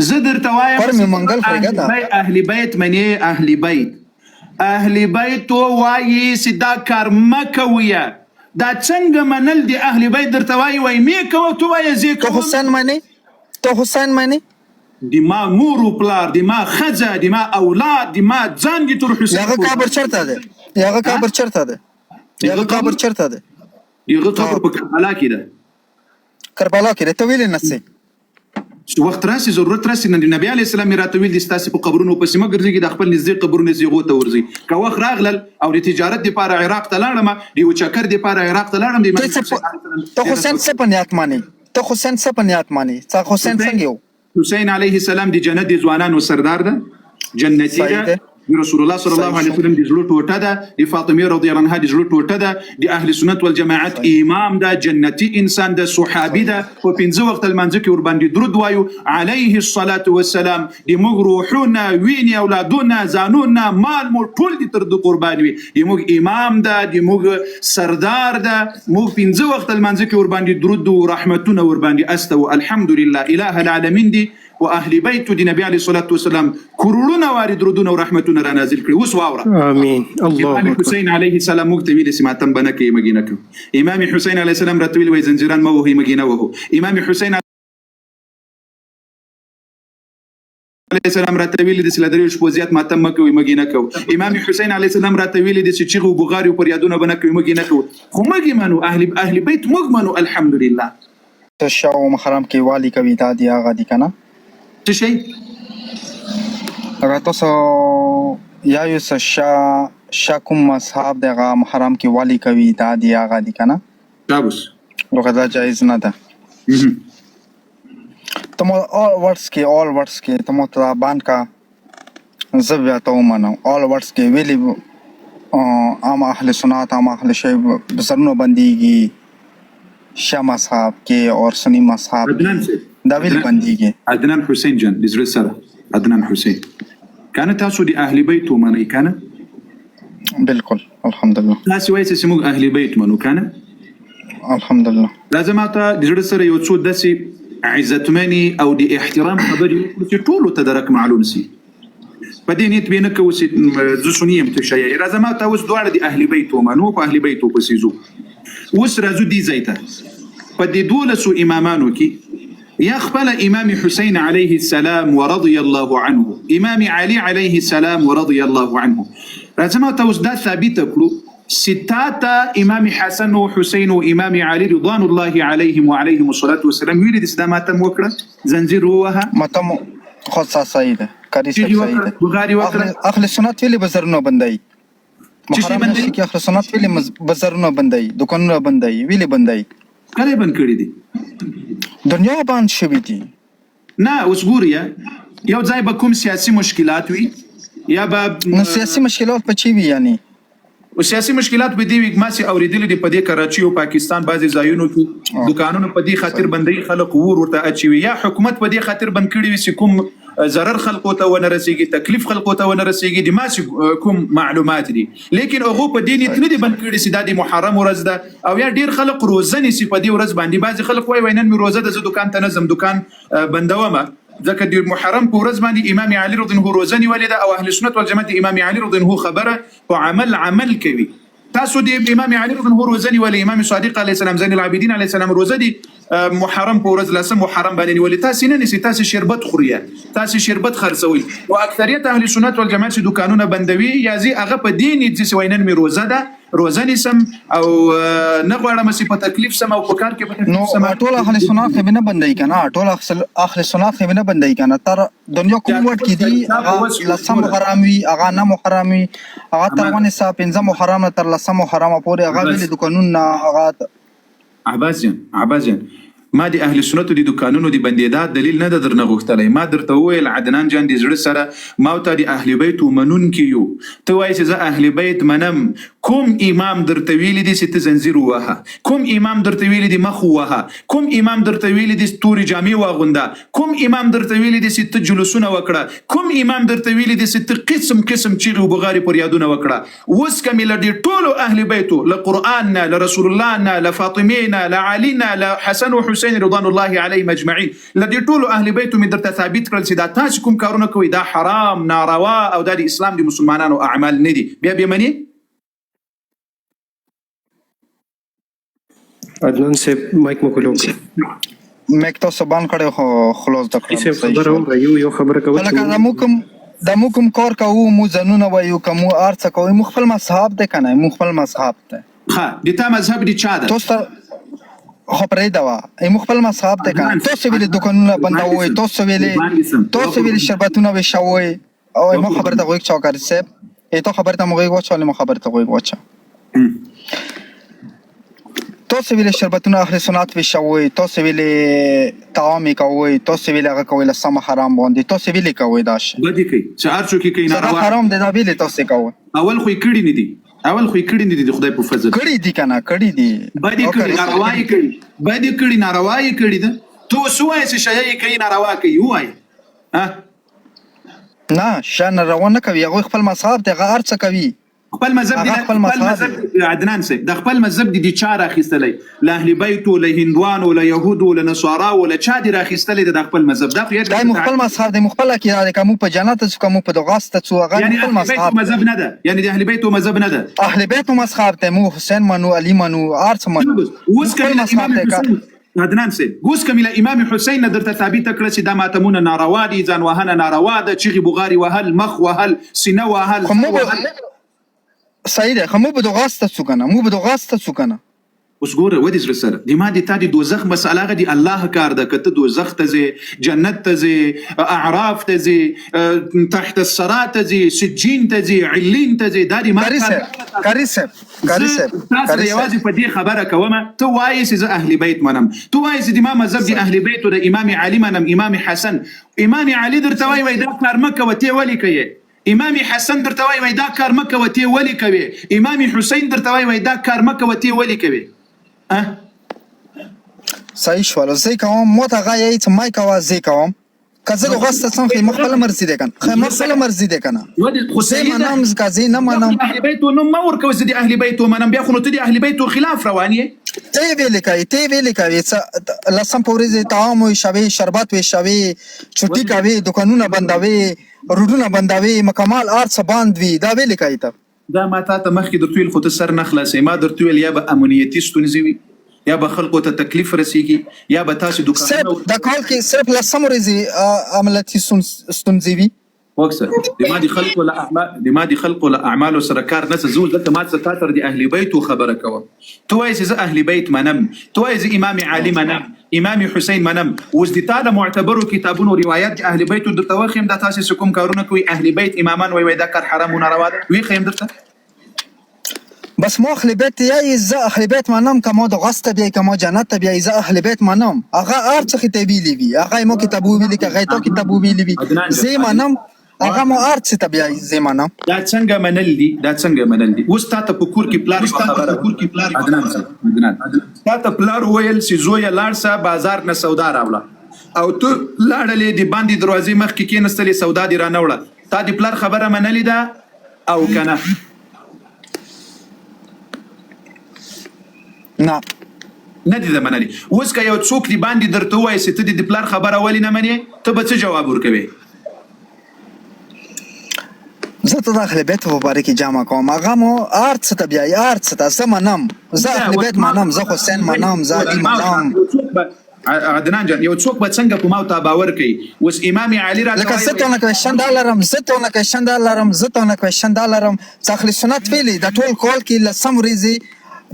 زه درته وایم فرمي منګل فرګدا اهل بیت منی اهل بیت وایي چې دا کار مه کویه. دا څنګه منل دی اهل بیت درته وایي مې کوه تو وایې زه کوم. ته حسین مانی د ما مور و پلار د ما ښځه د ما اولاد د ما ځان دي تر حسین. هغه قبر چرته ده؟ هغه قبر چرته ده؟ هغه قبر په کربلا کې ده. کربلا کې ده. ته ویلې نه سې چې وخت راسي ضرورت راسي نن نبی علیه السلام یې راته ویل دي ستاسې په قبرونو پسې مه ګرځېږي د خپل نږدې قبرونو هغو ته ورځئ. که وخت راغلل او د تجارت دپاره عراق ته لاړم د یو چکر دپاره عراق ته لاړم ته حسین څه په نیت مانې؟ ته حسین څه په نیت مانې؟ حسین څنګه یو؟ حسین علیه السلام د جنت د ځوانانو سردار ده، جنتي ده. د رسول الله صلی الله علیه وسلم د زړه ټوټه ده، د فاطمه رضی الله عنها د زړه ټوټه ده، د اهل سنت والجماعت امام ده، جنتي انسان ده، صحابي ده. په 5 وخت المنځ کې ور باندې درود وایو علیه الصلاه والسلام. د موږ روحونه، وینې، اولادونه، ځانونه، مال مو ټول دي تر د قربان وي. د موږ امام ده، د موږ سردار ده. موږ 5 وخت المنځ کې ور باندې درود او رحمتونه ور باندې استو. الحمدلله اله العالمین دي و اهل بیت د نبی علیه الصلاه والسلام کورونه وارد درودونه او رحمتونه را نازل کړي. اوس واوره. امين. الله امام حسین علیه السلام موږ ته ویل چې ماتم بنه کې مګینه کو. امام حسین علیه السلام راته ویل وای زنجیران مو وهي مګینه وهو. امام حسین علیه السلام راته ویل د سلادریو شپوزیات ماتم مکوي مګینه کو. امام حسین علیه السلام راته ویل د چې بوغاری پر یادونه بنه کوي مګینه کو. خو مګی منو اهل بیت موږ منو الحمدلله. ته شاو محرم کې والی کوي دا دی هغه دی کنه څه شي هغه تاسو یا یو شا کوم مذهب دغه محرم کې والی کوي دا دی هغه دی کنه تابوس لکه دا جایز نه ده. ته مو all words کې ته مو ته باندې کا زبیا ته ومنو all words کې ویلی عام اهل سنت عام اهل شی بسرنو بنديږي شاه مذهب کې اور سنی مذهب دا ویل بنديږي. عدنان حسین جان د زړه سره عدنان حسین کنه تاسو د اهل بیت ومنئ کنه؟ بالکل الحمدلله. تاسو وایئ چې موږ اهل بیت منو کنه؟ الحمدلله. لازم ته د زړه سره یو څو داسې عزتمنې او د احترام خبرې وکړو چې ټولو ته درک معلوم سي. په دې نیت به نه کوو چې زه سني یم ته شیعي. لازم ته اوس دواړه د اهل بیت ومنو په اهل بیت وپسې ځو. اوس راځو دې ځای ته. په دې 12 امامانو کې یا خپل امام حسین علیه السلام ورضی الله عنه، امام علی علیه السلام ورضی الله عنه. راځم ته اوس دا ثابت کړو ستاته امام حسن و حسین و امام علی رضوان الله علیهم وعلیهم الصلاة والسلام ویل دي دا ماتم وکړه زنجیر ووهه ماتم خاصه صحیح ده کاری صحیح ده. بغاری وکړه اهل سنت ویل بزرنو بندای محرم نشي کې اهل سنت ویل بزرنو بندای دکانونه بندای ویل بندای کله بند کړی دي دنیا باندې شوی دي. نه اوس ګوریا یو ځای به کوم سیاسي مشکلات وي یا به سیاسي مشکلات په چی وي یعنی او سیاسي مشکلات به دی ما سي اوریدل دي په دې کراچي او پاکستان بعضي ځایونو کې دکانونو په دې خاطر بندي خلک ورته اچوي یا حکومت په دې خاطر بند کړی وي چې کوم ضرر خلقو ته ونه رسیږي تکلیف خلقو ته ونه رسیږي د ما کوم معلومات دي لیکن هغه په دې نیت نه دي بند کړی چې د محرم ورځ ده او یا ډیر خلک روزه نسی په دې ورځ باندې بعضي خلک وای نن مې روزه ده زه دکان ته نظم دکان بندومه ځکه د محرم په ورځ باندې امام علي رضی الله عنه روزه نیولې ده او اهل سنت والجماعت امام علي رضی الله عنه خبره او عمل کوي. تاسو د امام علي رضی الله عنه روزه نیولې امام صادق علیه السلام زین العابدین علیه السلام روزه دي محرم په ورځ لسم محرم باندې نیولې تاسو نه نسی تاسو شربت خورئ تاسو شربت خرڅوي او اکثریت اهل سنت والجماعت دکانونه بندوي یا زی هغه په دین چې وینن می روزه ده روزه نسم او نه غواړم چې په تکلیف سم او په کار کې په تکلیف سم. ټول اهل سنت خو نه بندای کنه ټول اهل سنت خو نه بندای کنه تر دنیا کوم وخت کې دي لسم حرامي هغه نه محرمي هغه تر ونه صاحب 5 محرم تر لسم حرام پورې هغه ویل د قانون هغه عباس جان ما د اهل سنت د دکانونو د بندیدا دلیل نه درنه غوښتلای. ما درته وویل عدنان جان د زړه سره ما ته د اهل بیت ومنون کیو ته وایې چې زه اهل بیت منم. کوم امام درته ویلی دي چې ته زنجیر ووهه کوم امام درته ویلی دي مخ ووهه کوم امام درته ویلی دي تورې جامې واغونده کوم امام درته ویلی دي چې ته جلوسونه وکړه کوم امام درته ویلی دي چې ته قسم چیغې او بغارې پر یادونه وکړه. اوس کمې له دې ټولو اهل بیتو له قرآن نه له رسول الله نه له فاطمې نه له علي نه له حسن و حسین حسین رضوان الله علیهم اجمعین لدې ټولو اهل بیت مې درته ثابت کړل چې دا تاسو کوم کارونه کوي دا حرام ناروا او دا د اسلام د مسلمانانو اعمال نه دي. بیا به منی عدنان صاحب مایک مو کلو مک تاسو باندې کړو خو خلاص د صاحب خبره هم یو خبره کوي چې د مو کوم کار کوو مو ځنونه وایو کوم ارڅ کوي مو خپل مذهب ده کنه مو خپل مذهب ده ها د تا مذهب دي چا ده تاسو خو پرې دا مو خپل مذهب ده کنه تاسو ویل دکانونه بندوي تاسو ویل شربتونه وشوي او مو خبرته کوي چې کار سه ته خبرته مو کوي چې مو خبرته کوي واچا تاسو ویل شربتونه اهل سنت وشوي تاسو ویل طعام کوي تاسو ویل هغه کوي لسم حرام باندې تاسو ویل کوي داش بدی کوي چې هر څوک کوي ناروا حرام دي دا ویل تاسو کوي اول خو کړي نه دي د خدای په فضل کړي دي کنه کړي دي بدی کړي نارواي کړي ده تو سوای چې شای کوي ناروا کوي وای ها نه شان روانه کوي هغه خپل مذهب ته غار څه کوي خپل مذهب عدنان سي د خپل مذهب دي چا راخيستلې له اهل بیت او له هندوان او له يهود او له نصارا او له چا دي راخيستلې د خپل مذهب دا خو د خپل مذهب د مخبل کې د کوم په جنت څخه کوم په دغاسته څو هغه خپل مذهب نه ده یعنی د اهل بیت او مذهب نه ده اهل بیت او مذهب ته مو حسین منو علي منو ارث منو اوس کله امام عدنان سي اوس کله امام حسین درته ثابت کړ چې د ماتمونه ناروا دي ځان وهنه ناروا ده چغي بغاري وهل مخ وهل سینه وهل صحیح ده خو مو به دغاسته څو کنه اوس ګوره ودی زړه سره د ما د تا د دوزخ مسأله غدي الله کار ده کته دوزخ ته زی جنت ته زی اعراف ته زی تحت الصراط ته زی سجین ته زی علین ته زی دا د ما کاری سب تاسو یوازې په دې خبره کومه ته وایې چې اهل بیت منم ته وایې چې د ما مذهب د اهل بیت او د امام علي منم امام حسن امام علي درته وایي دا کار مکه وته ولي کوي امام حسن درته وایي دا کار مکه وته ولي کوي امام حسین درته وایي دا کار مکه وته ولي کوي صحیح شو زه کوم مو ته غایې چې مای کا زه کوم کزه لغسته څنګه مخبل مرزي ده کنه خو مخبل مرزي ده کنه خو زه منم زکازي نه منم اهل بیت نو ما ورکو زه د اهل بیت منم بیا خو نو ته د اهل بیت خلاف رواني ته ویل کوي لسم پورې طعام او شوي شربت وي شوي چټي کوي دکانونه بندوي روډونه بندوي مکمل ارڅ باند وي دا ویل کوي ته دا ما ته مخکې درته ویل خو ته سر نه خلاصې ما درته ویل یا به امنیتي ستونزې وي یا به خلکو ته تکلیف رسیږي یا به تاسو دکانونه د کال کې صرف لسم ورځې عملیاتي ستونزې وي وکسر د ما دي خلقو له اعمال سره کار نه زول دلته ما څه تاتر دي اهل بیت خبره کوم تو وایي چې اهل بیت منم تو وایي چې امام علي منم امام حسین منم اوس د تعالی معتبرو کتابونو روایت اهل بیت د توخم د تاسو کوم کارونه کوي اهل بیت امامان وایي دا کار حرام و ناروا ده وی خیم درته بس ما اهل بیت یا از اهل بیت منم کما د غسته بیا کما جنت بیا از اهل بیت منم هغه ارڅ خطبی وی هغه مو کتابو ویل کې هغه تو کتابو ویل وی زه منم هغه مو ارڅ ته بیا زه منم دا څنګه منل دي اوس تاسو په کور کې پلان عدنان تاسو پلان ویل چې زوی لارسه بازار نه سودا راوړه او ته لاړلې دی باندې دروازې مخ کې کېنستلې سودا دی را نوړه تا دی پلان خبره منلې ده او کنه نه دي د منلي اوس که یو څوک دی باندې درته وایي چې ته د پلان خبره ولې نه منې ته به څه جواب ورکوې زه ته د اهل بیت مبارک جامع کوم هغه مو ارڅ ته بیا ارڅ ته زه منم زه اهل بیت منم زه حسین منم زه علي منم عدنان جان یو څوک به څنګه په ما ته باور کوي اوس امام علي را لکه زه ته نه کوېشن دا لرم چې اهل سنت ویلي د ټول کال کې لسم ورځې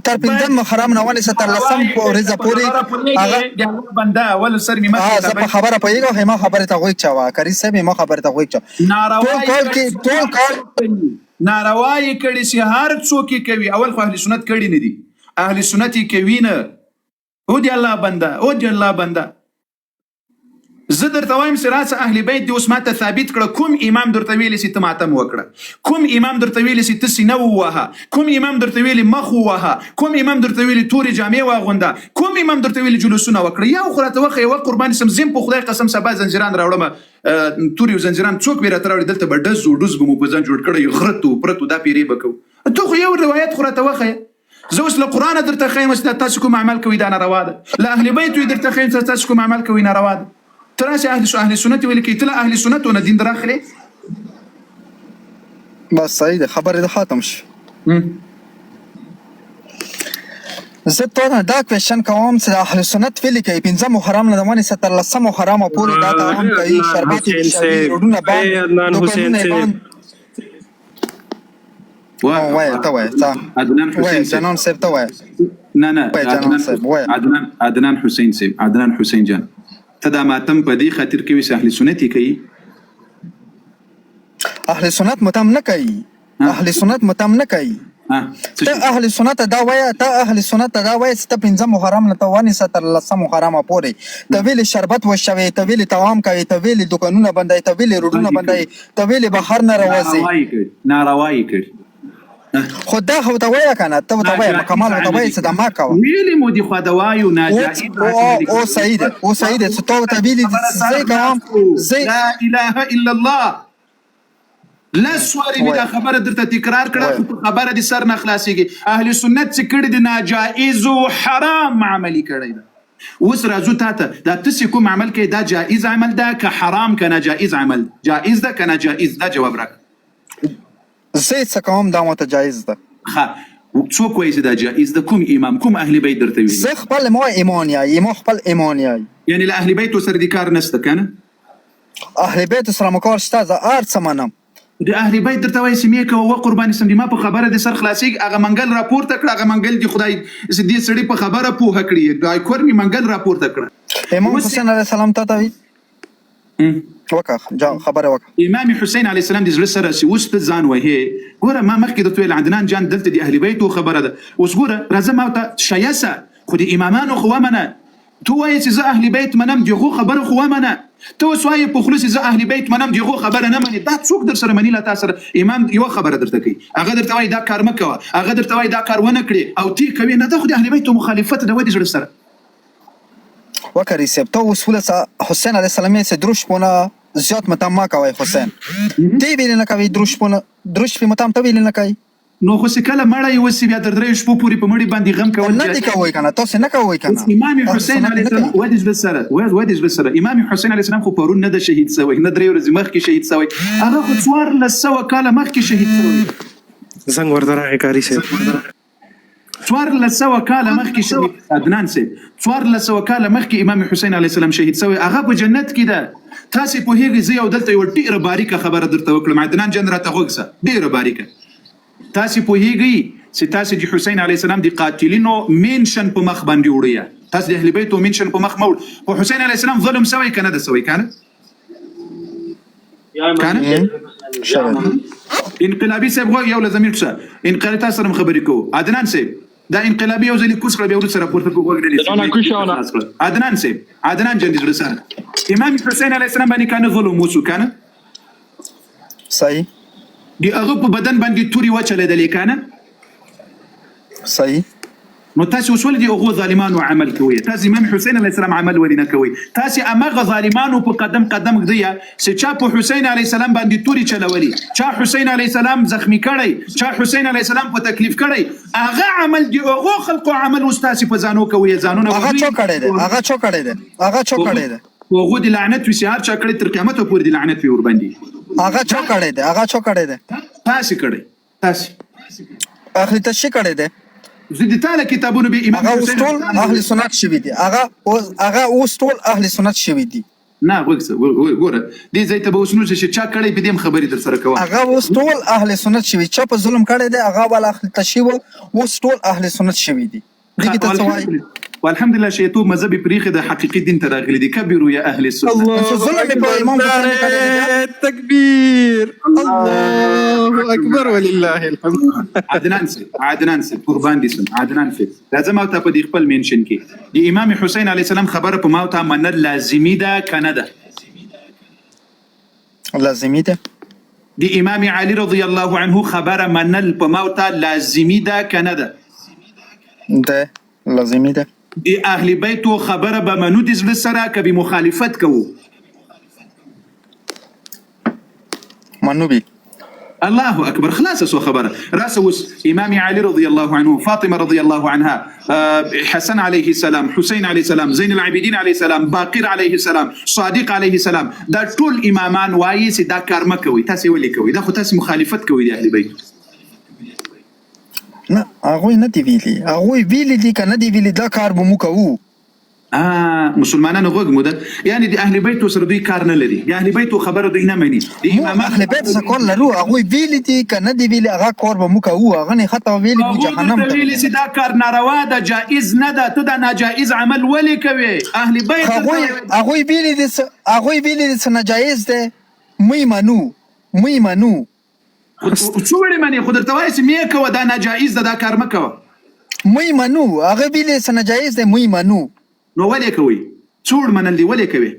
تر پنځم حرام نه ونیسه تر لسم ورځې پورې هغه بنده اول سر می زه په خبره پوهېږم ما خبرې ته غوږ چوه کري صاحب ما خبرې ته غوږ چوه ټول کال ناروايي کړي چې هر څوک کوي اول خو اهل سنت کړي نه دي اهل سنت کوي نه او دی الله بنده زه درته وایم چې راځه اهل بیت دی اوس ماته ثابت کړه کوم امام درته ویلی چې ته ماتم وکړه کوم امام درته ویلی چې ته سینه ووهه کوم امام درته ویلی مخ ووهه کوم امام درته ویلی تورې جامې واغونده کوم امام درته ویلی جلوسونه وکړه یا خو راته وښیه یوه قربان سم زم په خدای قسم سبا زنجیران راوړمه تورې او زنجیران څوک به راته راوړي دلته به ډز و ډز به مو په ځان جوړ کړی غرت و پرت و دا پیرې به کوو ته خو یو روایت خو راته وښیه زه اوس له قرآنه درته ښیم چې تاسو کوم عمل کوئ دا ناروا ده، له اهل بیت یې درته ښیم چې تاسو کوم عمل کوئ ناروا ده. ته راسې اهل سنت ویل کوي، ته له اهل سنتونه دین دراخلې. بس صحیح ده، خبرې د ختم شي. زه ته دا کوېشن کوم چې د اهل سنت ویلي کوي 15 محرم نه د ونې څخه تر 10 محرمه پورې دا طعام کوي، شربت یې شوي، روډونه بند، دوکانونه یې بند. وایه ته وایه عدنان حسین جانان صاحب ته وایه. نه عدنان حسین صاحب، عدنان حسین جان، ته دا ماتم په دې خاطر کوي چې اهل سنت یې کوي؟ اهل سنت متم نه کوي، اهل سنت متم نه کوي. ته اهل سنت دا وایه، ته اهل سنت دا وایه چې ته 15 محرم نه ته ونې څخه تر 10 محرمه پورې ته ویلې شربت وشوي، ته ویلې طعام کوي، ته ویلې دوکانونه بندوي، ته ویلې روډونه بندوي، ته ویلې بهر نه راوځي. ناروا یې کړي. خو دا خو ته وایه که نه، ته ورته وایه مکمل ورته وایه چې دا ما کوه. ویلې مو دي خو د وایو ناجایز او صحیح ده، او صحیح ده چې ته ورته ویلې دي چې زه کوم. لا اله الا الله. لسواري دا خبره درته تکرار کړه، خبره دي سر نه خلاصيږي. اهل سنت چې کړي دي ناجایز او حرام عملي کړی ده. اوس راځو تاته دا تاسو کوم عمل کې دا جائز عمل ده که حرام که ناجایز عمل؟ جائز ده که ناجایز؟ دا جواب راک. زه څه کوم دا ماته جایز ده. ښه څوک وایي چې دا جائز ده؟ کوم امام، کوم اهل بیت درته ویلي؟ زه خپل ما ایمان یای، ما خپل ایمان یای. یعنی له اهل بیت سره د کار نشته کنه؟ اهل بیت سره مو کار شته، زه هر څه منم. د اهل بیت درته وایي چې مې کوه قرباني سم دي، ما په خبره د سر خلاصيږي. هغه منګل راپورته کړه، هغه منګل دی خدای دې سړي په خبره پوهه کړي، دا کور می منګل راپورته کړه. امام حسین علیه السلام ته وی وکړه خبره وکړه. امام حسین علیه السلام د زړه سره چې اوس ته ځان وهې، ګوره ما مخکې درته ویل عدنان جان دلته د اهل بیتو خبره ده. اوس ګوره راځه ما ته شایسه خو د امامانو خو ومنه. تو وایې چې زه اهل بیت منم، دغو خبره خو ومنه. ته اوس وایې په خوله چې زه اهل بیت منم، دغو خبره نه منې. دا څوک در سره مني؟ له تا سره امام یوه خبره درته کوي، هغه درته وایي دا کار مه کوه، هغه درته وایي دا کار ونه کړې او تی کوې. نه دا خو د اهل بیتو مخالفت ده ودې زړه سره. وکړی صاحب ته اوس وله حسین علیه السلام یې چې دروش پونه زیات متم ما کوئ حسین. دی ویلې نه کوي دروش پونه، دروش پې متم ته ویلې نه کوي. نو خو چې کله مړی وسي بیا تر 3 شپو پورې په مړي باندې غم کول نه دي کوئ که نه، تاسې نه کوئ که نه. امام حسین علیه السلام ودې زړه سره امام حسین علیه السلام خو پرون نه ده شهید سوی، نه 3 ورځې مخکې شهید سوی، هغه خو 1400 کاله مخکې شهید سوی. زنګ ورته راغی کاري صاحب. 1400 کاله مخکې شهید عدنان صاحب، 1400 کاله مخکې امام حسین علیه السلام شهید سوی، هغه په جنت کې ده. تاسې پوهېږئ زه یو دلته یوه ډېره باریکه خبره درته وکړم، عدنان جان راته غوږ شه، ډېره باریکه. تاسې پوهېږئ چې تاسې د حسین علیه السلام د قاتلینو مینشن په مخ باندې وړئ، تاسې د اهل بیتو مینشن په مخ مه وړ. په حسین علیه السلام ظلم سوی که نه ده سوی؟ کنه انقلابي صاحب غوږ یو له ضمیر شه، انقلابي تاسو سره خبرې کوو. عدنان صاحب دا انقلابي یو ځلې کوس کړه بیا وروسته راپورته کوو. عدنان صاحب، عدنان جان د زړه سره امام حسین علیه السلام باندې کنه ظلم وسو کنه؟ صحیح. د هغه په بدن باندې تورې وچلېدلې کنه؟ صحیح. نو تاسې اوس ولې د هغو ظالمانو عمل کوئ؟ تاسې امام حسین علیه السلام عمل ولې نه کوئ؟ تاسې همغه ظالمانو په قدم قدم ږدئ چې چا په حسین علیه السلام باندې تورې چلولي، چا حسین علیه السلام زخمي کړی، چا حسین علیه السلام په تکلیف کړی، هغه عمل د هغو خلقو عمل اوس تاسې په ځانو کوئ. ځانونه هغه چا کړی دی، هغه چا کړی دی، هغه چا کړی دی. هغو د لعنت وي چې هر چا کړی تر قیامته پورې د لعنت وي ورباندې. هغه چا کړی دی، هغه چا کړی دی؟ تاسې کړی، تاسې اهل تشیع کړی دی. زه د تا له کتابونو به امام هغه اوس ټول اهل سنت شوي دي، هغه اوس ټول اهل سنت شوي دي. نه وګوره دې ځای ته به اوس نو چې چا کړی په دې خبرې در سره کوم. هغه اوس ټول اهل سنت شوي، چا په ظلم کړی دی هغه ول اهل تشیع اوس ټول اهل سنت شوي دي. دغه ته څه وایي؟ والحمدلله چې تو مذهب پریخه د حقیقي دین ته راغلي دي. کبیرو یا اهل السنت. الله تکبیر، الله اکبر ولله الحمد. عدنان سي قربان دي سم عدنان سي لازم او ته په دې خپل منشن کې د امام حسین علیه السلام خبره په ما ته منل لازمي ده کنه ده؟ لازمي ده. د امام علي رضی الله عنه خبره منل په ما ته لازمي ده کنه ده؟ ده لازمي ده. د اهل بیتو خبره به منو د زړه سره که به مخالفت کوو؟ منو بي. الله اكبر. خلاص سو خبره راسوس امام علي رضي الله عنه، فاطمه رضي الله عنها، حسن عليه السلام، حسين عليه السلام، زين العابدين عليه السلام، باقر عليه السلام، صادق عليه السلام، دا ټول امامان وایي چې دا کار مکوي. تاسو ولې کوي؟ دا خو تاسو مخالفت کوي د اهل بیت. نه هغوی نه دی ویلي، هغوی ویلي دي که نه دی ویلي دا کار به موږ کوو. مسلمانانو غوږ مو ده، یعنی د اهل بیت سره دوی کار نه لري، د اهل بیت خبره دوی نه مني. د موږ اهل بیت سره کار لرو، هغوی ویلي دي که نه دی ویلي هغه کار به موږ کوو. هغه نه خطا ویلي موږ جهنم ته ویلي چې دا کار ناروا ده، جائز نه ده، ته دا ناجائز عمل ولې کوي؟ اهل بیت هغوی ویلي دي چې ناجائز ده، موږ منو. څو وړي مني؟ خو درته وایي چې مې کوه دا ناجائز ده، دا کار مه کوه. موږ منو. هغه ویلي چې ناجائز ده، موږ منو. نو ولې کوي؟ څوړ منل دي ولې کوي؟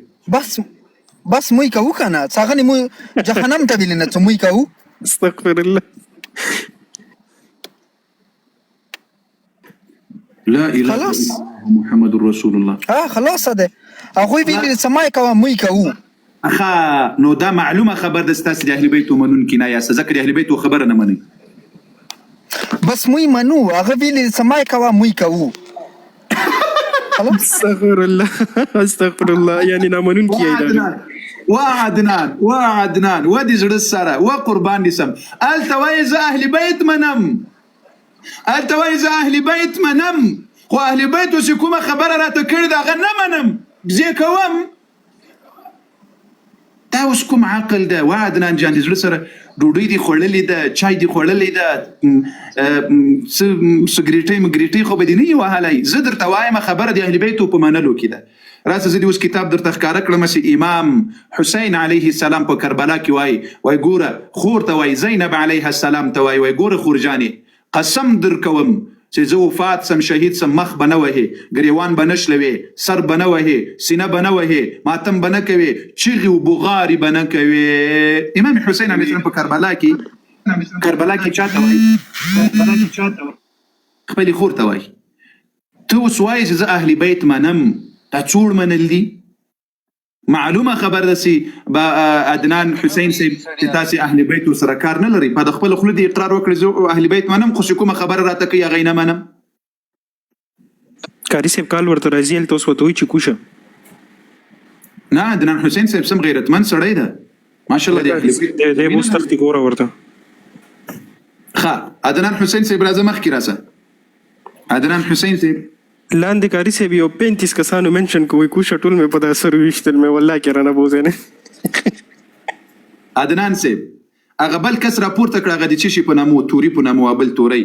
بس موږ کوو که نه؟ څه هغه نه موږ جهنم ته ویلي نه چې موږ کوو؟ استغفر الله. لا اله الا الله محمد رسول الله. خلاص ده. هغوی ویلي چې ما کوه موږ کوو. نو دا معلومه خبر ده ستاسو د اهل بیت منونکي نه یاست، ځکه د اهل بیت خبره نه منئ. بس موږ منو. هغه ویلي چې ما کوه موږ کوو. استغفر الله. یعنی نامنونکي یې وعدنان ودي زړه سره وقربان دي سم التوایز اهل بیت منم، التوایز اهل بیت منم، خو اهل بیت چې کومه خبره راته کړې ده هغه نه منم، زه کوم. دا اوس کوم عقل ده؟ وعدنان جان دي زړه سره ډوډۍ دي خوړلې ده، چای دي خوړلې ده، سګریټۍ مګریټۍ خو به دې نه وي وهلی. زه درته وایم خبره د اهل بیتو په منلو کې ده. راسه زه دې اوس کتاب درته ښکاره کړم چې امام حسین علیه السلام په کربلا کې وایي ګوره خور ته وایي زینب علیه السلام ته وایي ګوره خورجانې قسم در کوم چې زه وفات سم شهید سم مخ به نه وهې، ګریوان به نه شلوې، سر به نه وهې، سینه به نه وهې، ماتم به نه کوې، چیغې و بغارې به نه کوې. امام حسین علیه السلام په کربلا کې چاته وایي؟ خپلې خور ته وایي. ته اوس وایي چې زه اهل بیت منم، دا څوړ منل دي؟ معلومه خبر ده چې عدنان حسین صاحب چې تاسو اهل بیت سره کار نه لري، په خپل خپل دي اقرار وکړي زه اهل بیت منم، خو کومه خبره راته کوي هغه نه منم. قاری صاحب کال ورته راځي هلته اوس ورته وایي چې کوشه. نه عدنان حسین صاحب سم غیرتمند سړی ده ماشاءالله. د اهل بیت دی اوس تختې ګوره ورته. ښه عدنان حسین صاحب راځه مخکې راسه. عدنان حسین صاحب لاندې قاری صاحب یو 35 کسانو منشن کوي کوشه ټول مې په دا سر ویشتل مې والله کې رانه بوزې نه. عدنان صاحب هغه بل کس راپورته کړه، هغه د چی شي په نامو توري په نامو بل توري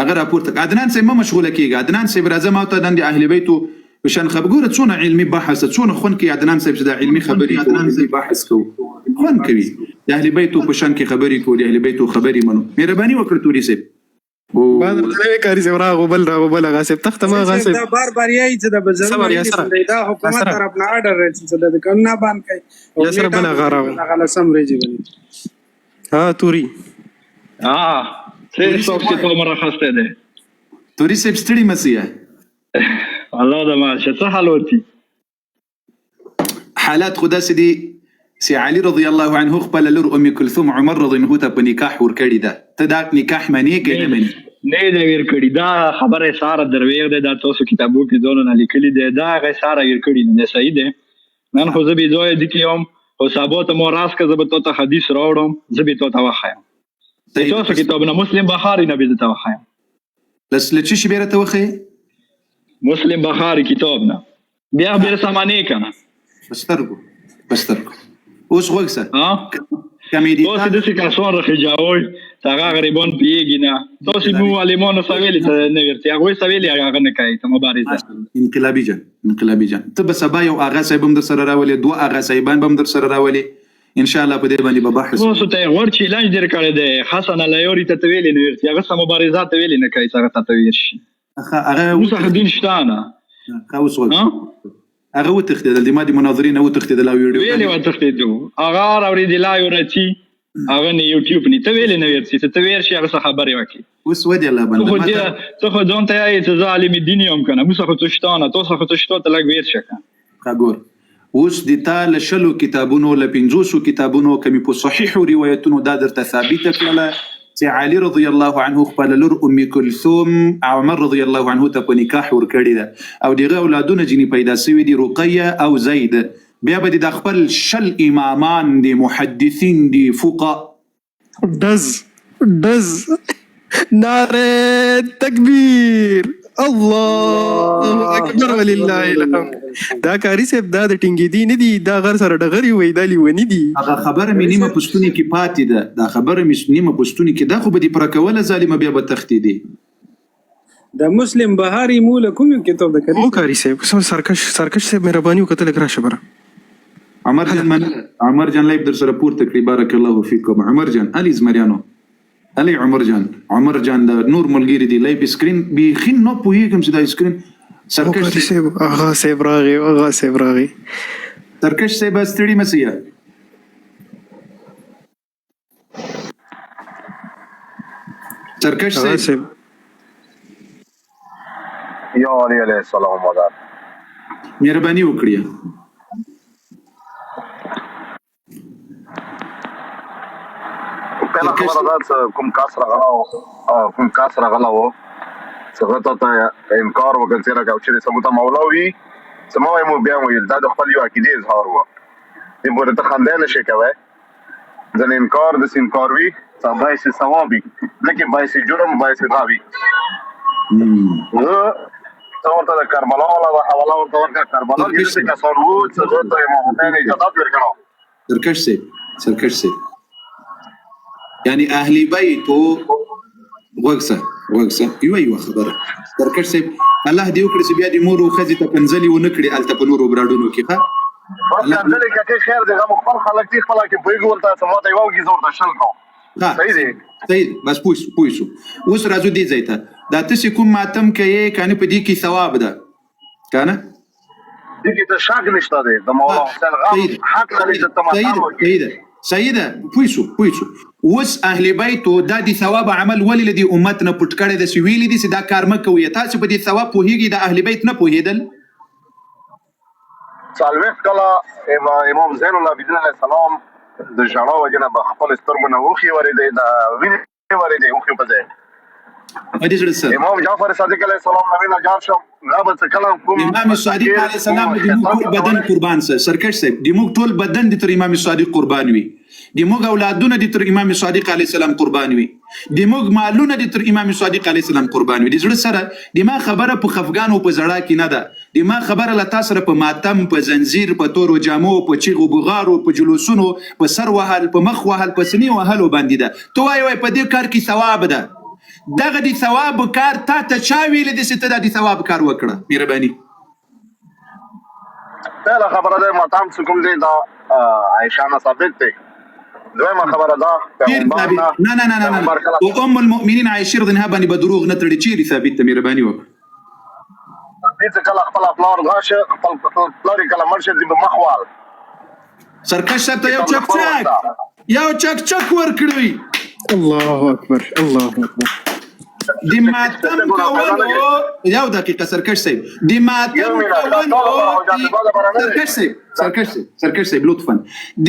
هغه راپورته. عدنان صاحب ما مشغوله کیږي. عدنان صاحب راځه ما ته د اهل بیتو بشان خبرګوره څونه علمي بحث څونه خون کې. عدنان صاحب چې د علمي خبري عدنان صاحب بحث کوي خون کوي د اهل بیتو په شان کې خبري کوي، د اهل بیتو خبري منو. مهرباني وکړه توري صاحب. بعد له کاری زه راغو بل غاسب تخت ما غاسب دا بار یای چې د بزرګ دا حکومت طرف نه آرډر راځي چې د قانون نه باندې کوي یا سره بل غراو هغه سم ریږي بني. توري څه څوک چې ته مرخصته ده توري صاحب ستړي مسیه الله د ما څه حال ورتي حالات خدا سدي سي علي رضي الله عنه خپل لور ام كلثوم عمر رضي الله عنه په نکاح ور کړی ده. ته دا نکاح منی کې نه منی؟ نه دا ور کړی دا خبره ساره درویغ ده. دا تاسو کتابو کې دونه نه لیکلي ده. دا غي ساره ور کړی نه صحیح ده. نن خو زه به دوی د کیوم او سبا ته مو راس که زه به ته حدیث راوړم، زه به ته واخایم. تاسو کتابونه مسلم بخاری نه به ته واخایم. لچ شي بیره ته وخی مسلم بخاری کتاب نه بیا بیره سامانه کنه بسترګو اوس وګسه کمیډي تاسو د څه کارسون راخجاوي څنګه غریبون پیږي نه تاسو مو علمانو سویل ته نه ورته هغه سویل هغه نه کوي ته مبارزه انقلابي جان ته به سبا یو اغا صاحب هم در سره راولي، دوه اغا صاحبان هم در سره راولي ان شاء الله په دې باندې به بحث تاسو ته ورچی لنج در کړی دی. حسن الایوري ته ویل نه ورته هغه سم مبارزه ته ویل نه کوي څنګه ته ویل شي هغه وسه دین شتانه اوس وګ هغه وتختیدل د مادي مناظرین او تختیدل او ویډیو ویلې وتختیدو هغه راوړي دی لا یورتی هغه نه یوټیوب نه ته ویلې نه ورسي ته ویر شي هغه خبرې وکي اوس ودی الله باندې ته خو ځون ته یې ته ظالم دین یم کنه موږ خو تشتانه تاسو خو تشتو ته لګ ویر شکه خبر اوس د تا له 10 کتابونو له 50 کتابونو کمی په صحیحو روایتونو دا درته ثابته کړله چې علي رضی الله عنه خپل لور ام کلثوم عمر رضی الله عنه ته په نکاح ورکړی ده او دغه اولادونه جنې پیدا شوي دي رقیه او زید. بیا به د خپل 10 امامان دي محدثین دي فقها ډز نعره تکبیر الله اکبر ولله الحمد. دا کاری صاحب دا د ټینګې دی نه دی دا غر سره ډغري وای دا لیونی دی. هغه خبره مې نیمه پښتوني کې پاتې ده دا خبره مې نیمه پښتوني کې دا خو به دې پر کوله ظالمه بیا به تختې دي. د مسلم بهاري مولا کوم کتاب د مو کاری صاحب سرکش صاحب مهرباني وکړه لګ راشه بره. عمر جان لایب در سره پورته کړی بارک الله فیکم. عمر جان علي زمریانو علي عمر جان د نور ملګری دی لایب سکرین بیخین نو پوهیږم چې دا سکرین سرکش صاحب اغا صاحب راغی سرکش صاحب ستړي مسیا سرکش صاحب یا علیه السلام مدار مهرباني وکړئ. پہلا خبر دا کوم کاس راغلا و څنګه ته انکار وکړ چې راګو چې سموته مولوي سموي مو بیا ویل دا د خپل یو عقیده اظهار و دې پورې ته خندنه شي کوي ځنه انکار د انکار وی صبای سي ثوابي لکه بای سي جرم بای سي غاوي ورته د کربلا ولا حواله ورته ورکړه کربلا کې څه کسان وو څه ته مو په نه اجازه ورکړه سرکش صاحب يعني اهل بيته وقسه يو خبره سرکش صاحب الله دې وکړي چې بیا دې مور او خزي ته پنځلي و نکړي الته په نورو برادونو کې ښه الله دې کې خیر دې غو خپل خلک دې خپل کې پويګ ورته سماته یو کې زور ته شل کو صحیح بس پويسو اوس راځو دې ځایته دا تاسو کوم ماتم کوي کنه په دې کې ثواب ده کنه دې کې ته شک نشته ده د مولا حسین غام حق لري ته تمام سیده پویسو اوس اهل بیتو دا دی ثواب عمل ولی لدی امت نه پټ کړی د سویلی دي چې دا کار مکوي تاسو په دې ثواب پوهیږي د اهل بیت نه پوهیدل څلوېښت کله امام زین العابدین علیه السلام د ژړا وجه نه خپل سترګو نه اوښکې ورېدې د وینې ورېدې اوښکې په ځای امام جعفر صادق علیه السلام نه نجات شو نه به څه کله کوم امام صادق علیه السلام د موږ بدن قربان سه سرکش صاحب د موږ ټول بدن د تر امام صادق قربان وي د موږ اولادونه د تر امام صادق علیه السلام قربان وي د موږ مالونه د تر امام صادق علیه السلام قربان وي د زړه سره د ما خبره په خفګان او په زړه کې نه ده د ما خبره له تاسو سره په ماتم په زنجیر په تورو جامو په چیغو بغارو په جلوسونو په سر وهل په مخ وهل په سنې وهل باندې ده تو وای په دې کار کې ثواب ده دغه دی ثواب کار تا ته چا ویل دي چې ته د ثواب کار وکړه مهرباني پہلا خبره ده ماتم کوم دی دا عائشہ نه ثابت دی دویمه خبره ده نه او ام المؤمنین عائشہ رضی الله عنها باندې بدروغ نه تړي چیرې ثابت ته مهرباني وکړه دې کله خپل افلار غاشه خپل پلار کله مرشد دی مخوال سرکش ته یو چک ور کړی الله اکبر د ماتم کولو یو دقیقه سرکش صاحب د ماتم کولو سرکش صاحب لطفا د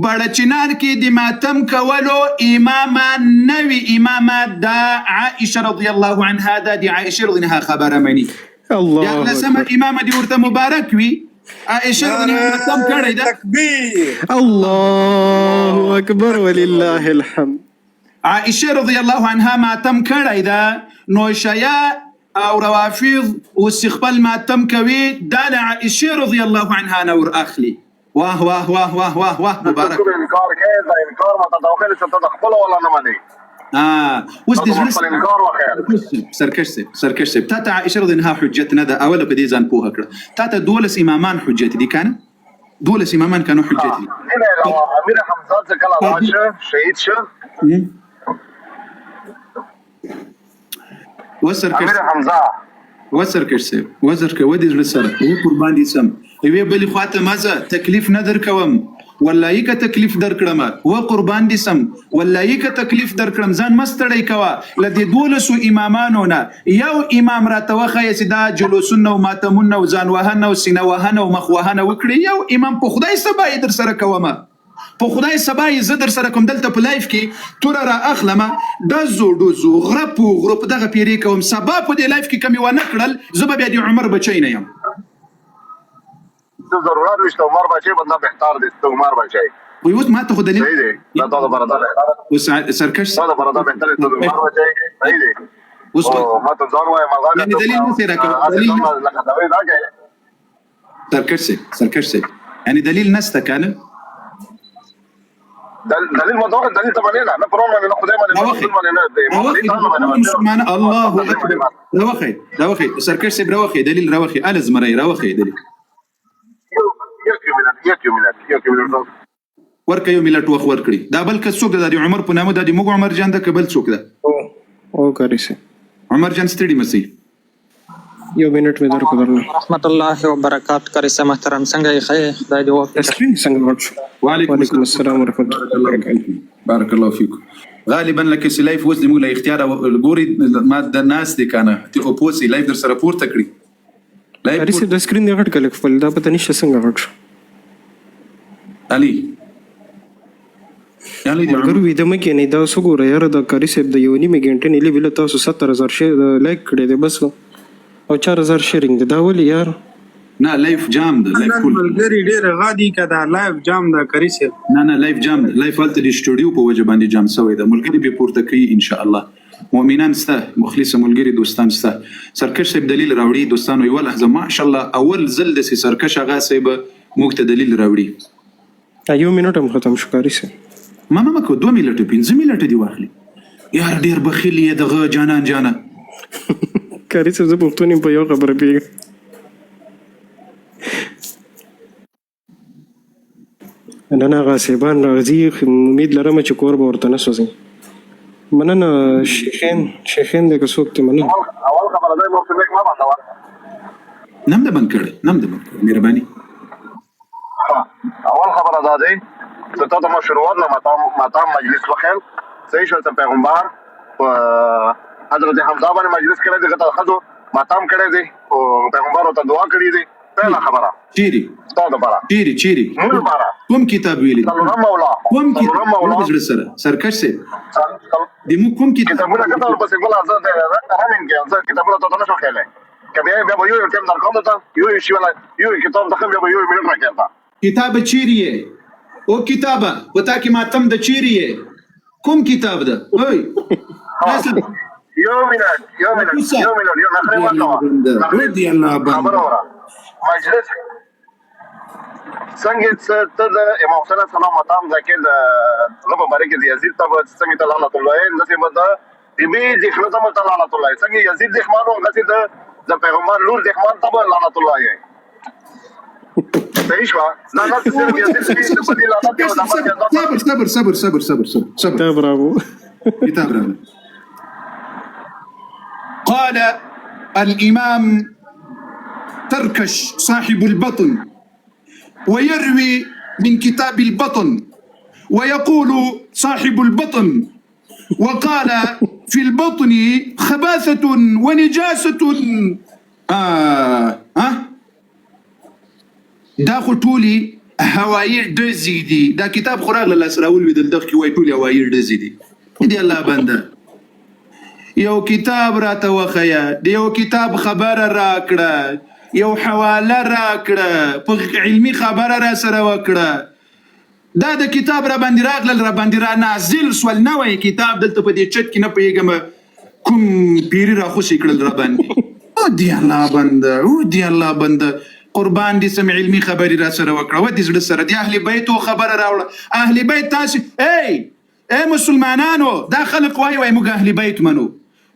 بڑچنان کې د ماتم کولو امامه نوی امامه د عائشه رضی الله عنها د عائشه رضی الله خبره مني الله یا لسمه امامه دی ورته مبارک وي عائشه رضی الله ماتم کړی ده تکبیر الله اکبر ولله الحمد عائشه رضی الله عنها ماتم کړی ده نو شیا او روافض او استقبال ماتم کوي د عائشه رضی الله عنها نور اخلي واه واه واه واه واه واه مبارک انکار کوي دا انکار ماته داخله څه تدخل ولا نه مني اوس د انکار وخیر سرکش صاحب تا عائشه رضی الله حجتنا ده اوله په دې ځان پوهه کړه تا دولس امامان حجت دي کنه دولس امامان كانوا حجتي امیر حمزه څخه لاشه شهید شه وسرکش امیر حمزه وسرکش ودي رساله هو قربان دي سم وی بلی خواته مزه تکلیف نه در کوم والله که تکلیف درکړم و قربان دي سم والله که تکلیف درکړم ځان مستړی کوا لدې 12 امامانو نه یو امام راته وخی چې دا جلوسونه او ماتمونه او ځان وهنه او سینه وهنه او مخ وهنه وکړي یو امام په خدای سبا در سره کومه په خدای سبا زه در سره کوم دلته په لایف کې تور را اخلمه د زوډو غرپ دغه پیری کوم سبا په دې لایف کې کمی ونه کړل زه به بیا د عمر بچی نه یم ضرورت نشته عمر بچی بنده بهتر دي ته عمر بچی وي اوس ما ته خو دلیل صحیح دی دا ته برابر ده اوس سرکش دا برابر بهتر دي ته عمر بچی صحیح دی اوس ما ته ځان وای مغان یعنی دلیل نه سره کوم دلیل لکه دا وای دا سرکش یعنی دلیل نسته کنه دلیل موضوع دلیل ته باندې نه پرونه نه خدای باندې مسلمان الله اکبر راوخی سرکش سي راوخی دلیل راوخی ال زمري راوخی دلیل یو منټ ورکه یو ملت وخ ور کړی دا بل کس څوک د عمر په نامه د موږ عمر جان د قبل څوک ده او کاری سي عمر جان ستړي مسي یو منټ مې درکو درنه رحمت الله وبرکات کاری سه محترم څنګه یې خیر خدای دې وکړي سکرین څنګه ورچ وعلیکم السلام ورحمت الله وبرکاته بارك الله فيكم غالبا لك سلايف وزن مولا اختيار غوري ما د الناس دي كان تي اوبوسي لايف در سره پورته کړی کاری سه د سکرین نه غټ کله خپل دا پته نشه څنګه غټ علي یعنی د مګر وې د مکه نه دا وسګوره یاره د کاری سه د یو نیمه غنټه نه لیول تاسو 70000 شیر لایک کړی دی بس او 4000 شیرینګ دا ولې یار نه لایف جام ده لایف کول ملګری ډېر غادي کدا لایف جام ده کری سه نه لایف جام ده لایف الته د سټوډیو په وجه باندې جام سوی ده ملګری به پورته کوي ان شاء الله مؤمنان سته مخلص ملګری دوستان سته سرکش صاحب دلیل راوړي دوستانو یو لحظه ماشاء الله اول زل د سرکش هغه صاحب موږ ته دلیل راوړي یو منټ هم ختم شو کاری سه ما کو 2 منټه 15 منټه دی واخلي یار ډیر بخیل یې دغه جانا کاری سه زه پښتون په یو خبره پیګم نن هغه سیبان راځي امید لرم چې کور به ورته نه سوځي مننه شیخین د څوک ته مننه اول خبره ده مو فکر ما باندې نم ده بند کړی مهرباني اول خبره ده چې ته ما شروعات نه ماتام مجلس وخل صحیح شو ته پیغمبر حضرت حمزه باندې مجلس کړی دی ته خذو ماتام کړی دی او پیغمبر ته دعا کړی دی پہلا خبره چیری مول بارا کوم کتاب ویلی مولا کوم کتاب سرکش سے دی مو کوم کتابونه کتاب پس ګل آزاد همین کې ځکه کتابونه ته نه شو خلای کبه بیا یو ټیم درکوم ته یو شی ولا یو کتاب ته بیا یو منټ راکړه کتاب چیری او کتابه وتا کی ماتم د چیری کوم کتاب ده وای یو منټ یو نخره وکړه دی الله خبره مجلس څنګه ته د امام حسین سلام مقام ذکر د رب بارک یزید ته څنګه تعالی الله نصیب ده بي د خدای تعالی الله څنګه یزید د خمانو نصیب د پیغمبر لور د خمان ته لعنت الله یې صحیح شو نه صرف یزید د بدی لعنت صبر برافو كتاب رابع قال الإمام تركش صاحب البطن ويروي من كتاب البطن ويقول صاحب البطن وقال في البطن خباثة ونجاسة داخل طولي هواير دزيدي دا كتاب خراغ للأسراول بدلدخ كي طولي هواير دزيدي دي الله بنده یو کتاب را ته وخیا یو کتاب خبره راکړه یو حواله راکړه په علمي خبره را سره وکړه دا د کتاب را باندې را نازل سول نوې کتاب دلته په دې چت کې نه پیګم کوم پیری را خوشی کړل را باندې او دی الله بنده قربان دي سم علمي خبري را سره وکړه و دې زړه سره دی اهل بیت خبره راوړه اهل بیت تاسو اي مسلمانانو دا خلق وای موږ اهل بیت منو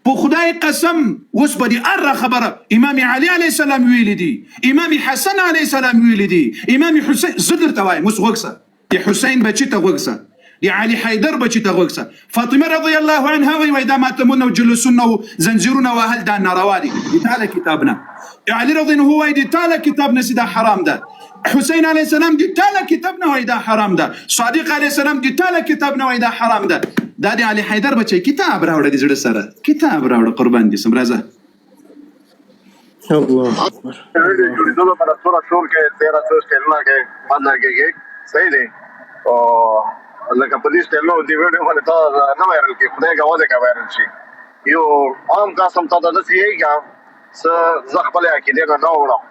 په خدای قسم اوس به دي اره خبره امام علي عليه السلام ویل دي امام حسن عليه السلام ویل دي امام حسين زدر توای مس وګسه دي حسين بچي ته وګسه دي علي حيدر بچي ته وګسه فاطمه رضي الله عنها وای دا ماتمون وجلسون وزنجرون واهل دا ناروادي تعالى كتابنا علي رضي الله هو دي تعالى كتابنا سيدا حرام ده حسین علیه السلام دی تعالی کتاب نه وای دا حرام ده، صادق علیه السلام دی تعالی کتاب نه وای دا حرام ده. دا دی علی حیدر بچی کتاب راوړه د زړه سره، کتاب راوړه قربان دي سم راځه. الله اکبر. جوړېدلو په سره شور کې 13 سټیلونه کې باندې کې صحیح دی او لکه په دې سټیلو دی ویډیو باندې تا نه وایرل کې خدای غواړي کا وایرل شي یو عام قسم ته د سیګا س زخبل کې نه وړم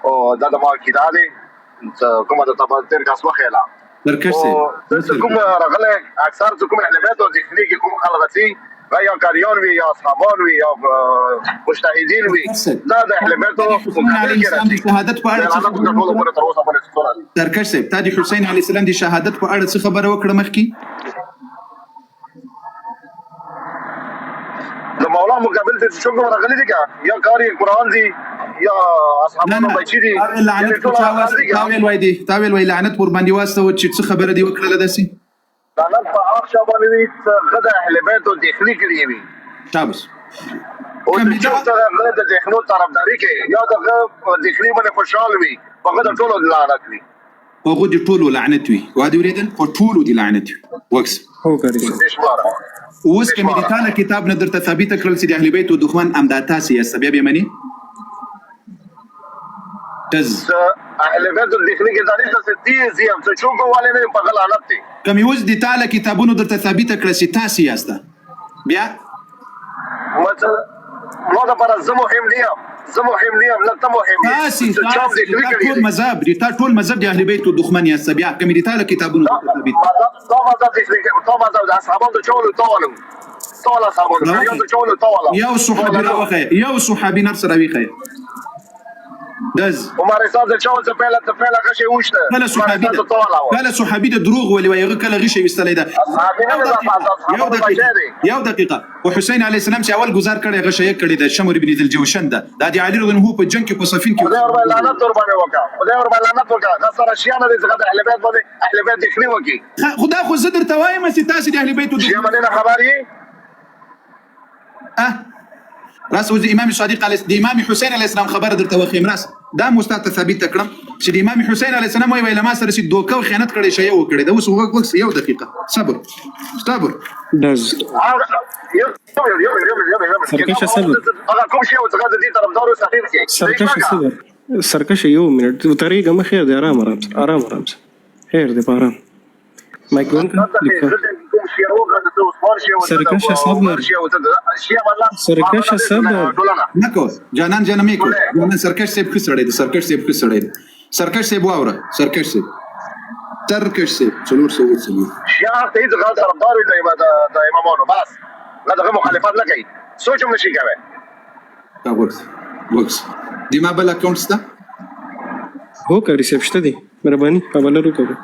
او دا د ما کې دا دی کومه د تبادر کا اسمه خیاله درکښ کوم راغله اکثر کوم علامات او ذهني کې کوم خلغتي یا کاریون وی یا اصحابان وی یا مجتهدین وی دا د علامات او شهادت په اړه درکښ صاحب تا د حسین علیه السلام د شهادت په اړه څه خبره وکړه مخکې د مولا مقابل ته څنګه راغلي دي یا کاری قران دي یا اصحابانو بچی دي لعنت تاویل وای دي تاویل وای لعنت ور باندې واسطه و چې څه خبره دی وکړه داسي لعنت په اخ شابه وی غدا اهل بیت او داخلي کړی وی تابس او چې څنګه غدا د داخلو طرفداري کوي یا د داخلي باندې خوشاله وي هغه د ټولو لعنت وي هغه د ټولو لعنت وي وادي وريدل په ټولو دي لعنت وي وکس هو کاری اوس کې د تعالی کتاب نه درته ثابت کړل چې د اهل بیت او دښمن امداتا سیاسه بیا به منی تز اهل بیت داخلي کې ځانې څه تیزی هم څه چوکو والے نه په غلط دي کوم اوس د تعالی کتابونو درته ثابت کړل چې تاسو یاسته بیا ما دا پر زه مهم نیم نه ته مهم تاسو ټول مذهب دي ټول مذهب د اهل بیت او دښمن یاسته بیا کوم د تعالی کتابونو ثابت دا مذهب د اصحابانو چولو طول اصحابانو یو صحابي نفس راويخه دز عمر صاحب د چاول څخه پهله غشي وشته کله صحابي د دروغ ولي وایغه کله غشي وستلې ده یو دقیقه او حسین علی السلام چې اول گزار کړي غشي کړي د شمر ابن ذلجوشن ده د علي رضی الله په جنگ کې په صفین کې خدای ور لعنت ور باندې وکړه خدای ور باندې لعنت وکړه غسر شیانه د زغد اهل بیت باندې اهل بیت دخلي وکي خدا خو زدر توایم چې تاسو د اهل بیت شي باندې خبري راس وز امام صادق علیه د امام حسین علیه السلام خبر درته وخیم راس دا مستعد ثابت کړم چې د امام حسین علیه السلام ویل ما سره چې دوکه او خیانت کړي شی وکړي دا اوس وګورئ یو دقیقه صبر دز سرکشه صبر هغه کوم شی او څنګه د دې طرفدارو صحیح کې سرکشه صبر سرکشه یو منټ وتریګه مخیر دی آرام خیر دی پارام مایکون سرکشه صبر نکو جانان میکو جانان سرکش سیب خسړې د سرکش سیب واوره سرکش سیب څلور شیعه ته د غلط طرفدار دی د امامانو بس نه دغه مخالفت نه کوي سوچ هم نشي کوي دا وکس دی ما بل اکاونټ ستا هو کاری سیب شته دی مهرباني په بل وکړه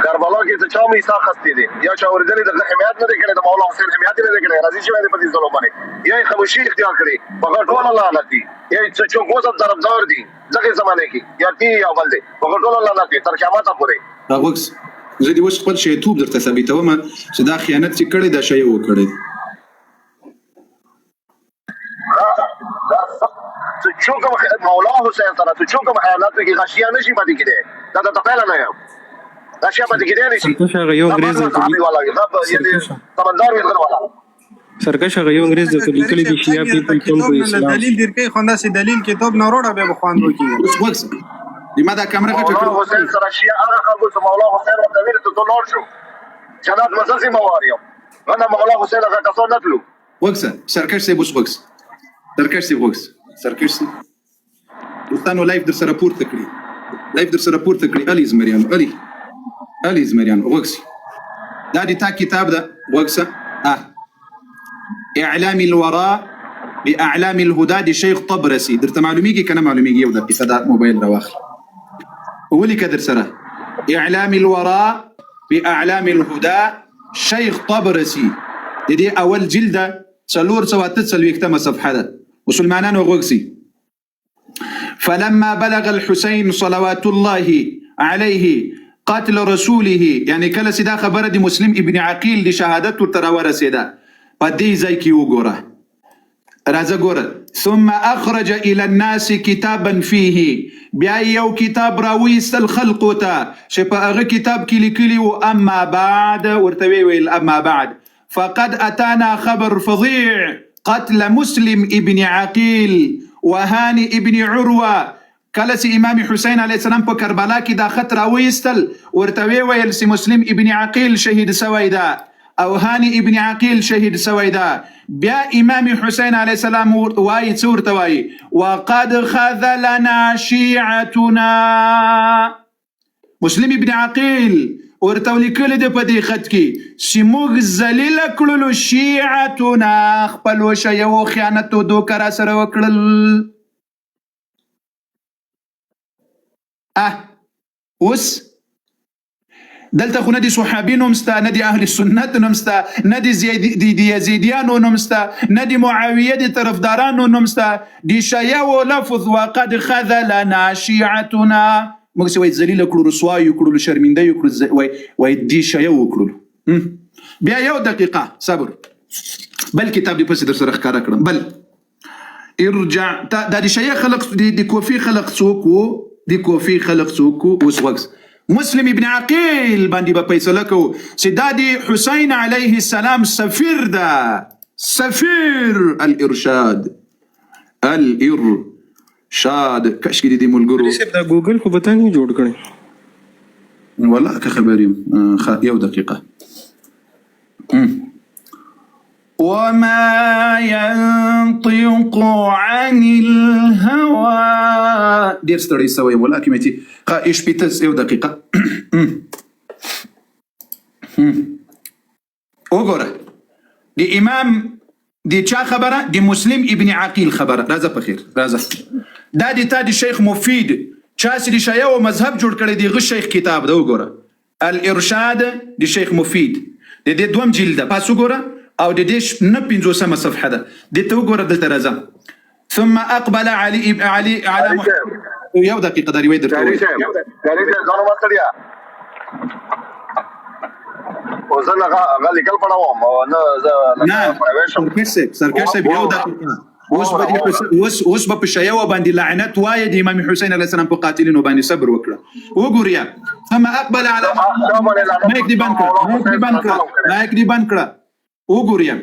کربلا کې څه چا مې حساب خستې دي یا چا ورېدلې د حمایت نه کړي د مولا حسین حمایت نه کړي راځي چې باندې په دې ظلم باندې یا خاموشي اختیار کړي په ټول لعنت دي یا څه چون کوم طرفدار دي دغه زمانه کې یا تی یا بل دي په ټول لعنت دي تر قیامت پورې دا وکس زه دې وس خپل شیطوب درته ثابتوم چې دا خیانت چې کړي دا شی وکړي څه چون مولا حسین سره څه چون خیانت کې غشیا نشي باندې کېده دا ته پهلا نه یم دا شی باندې کېده نشي سرکشه غيو انګريز سرکشه غيو انګريز د لیکلي دي شیا پیپل کوم کو اسلام دلیل درکې خوندا سي دلیل کتاب نه وروړه به بخوان وکي وکس لماذا کیمرا مولا حسین سره شیا هغه خلکو چې مولا حسین ورته ویل ته نور شو جنات مزازي مواريو انا مولا حسین هغه تاسو نه تلو وکس سرکش سي بوس وکس سرکش سي دوستانو لایف در سره پورته کړی علي زمریان وکس دا دي تا کتاب ده وکس اعلام الوراء باعلام الهدى دي شيخ طبرسي درته معلومیږي کنه معلومیږي یو دقیقه دا موبایل راواخل ولي کدر سره اعلام الوراء باعلام الهدى شيخ طبرسي دي اول جلده 443 صفحه ده مسلمانان وغوكسي فلما بلغ الحسين صلوات الله عليه قاتل رسوله يعني کله سیدا خبره دی مسلم ابن عقیل دی شهادت ورته ورسیده په دې ځای کې وګوره راځه ګوره ثم اخرج الى الناس كتابا فيه بیا یو کتاب راویستل خلقو ته چې په هغه کتاب کې لیکلي و اما بعد ورته ویل اما بعد فقد اتانا خبر فظيع قتل مسلم ابن عقيل وهاني ابن عروه کله چې امام حسین علیه السلام په کربلا کې دا خط راویستل ورته ویل چې مسلم ابن عقیل شهید سوی ده او هاني ابن عقیل شهید سوی ده بیا امام حسین علیه السلام وایي څه ورته وایي وقد خذلنا شیعتنا مسلم ابن عقیل ورته لیکلی دی په دې خط کې چې موږ ذلیله کړلو شیعتنا خپلو شیعو خیانت او دوکه را سره وکړل اوس دلته خو نه دي صحابي نوم سته نه دي اهل سنت نوم سته نه دي یزیدیانو نوم سته نه دي معاویه دي طرفدارانو نوم سته دي شیعو لفظ وقد خذلنا شیعتنا موږ چې وایي ذلیله کړو رسوای کړو شرمنده کړو وایي دي شیعو کړو بیا یو دقیقه صبر بل کتاب دې پسې در سره ښکاره کړم بل ارجع دا دي شیع خلق دي کوفي خلق څوک وو دي کوفي خلق څوک اوس وګس مسلم ابن عقیل باندې به فیصله کو چې دا دی حسین علیه السلام سفیر ده سفیر الارشاد کاش کې دې ملګرو دا ګوګل خو به تا نه جوړ کړی والله که خبر یم یو دقیقه وما ينطق عن الهوى دير ستړی سوی ولا کیمتي ايش بيتس یو دقیقه وګوره دی امام دی چا خبره دی مسلم ابن عقیل خبره راځه په خیر راځه دا دی تا دی شیخ مفید چا چې دی شیعه او مذهب جوړ کړی دی غ شیخ کتاب دا وګوره الارشاد دی شیخ مفید دی دوم جلد پاس وګوره او د دې نه 50 صفحه ده د ته وګوره دلته راځه ثم اقبل علي على یو دقیقه دا روایت درته ځانو مستړیا او زه غلي کل پړاوم نه سرکش یو دقیقه اوس په شیعه باندې لعنت وایي د امام حسین علیه السلام په قاتلینو باندې صبر وکړه وګوریا ثم اقبل على ما يكذب بنکړه وګوریا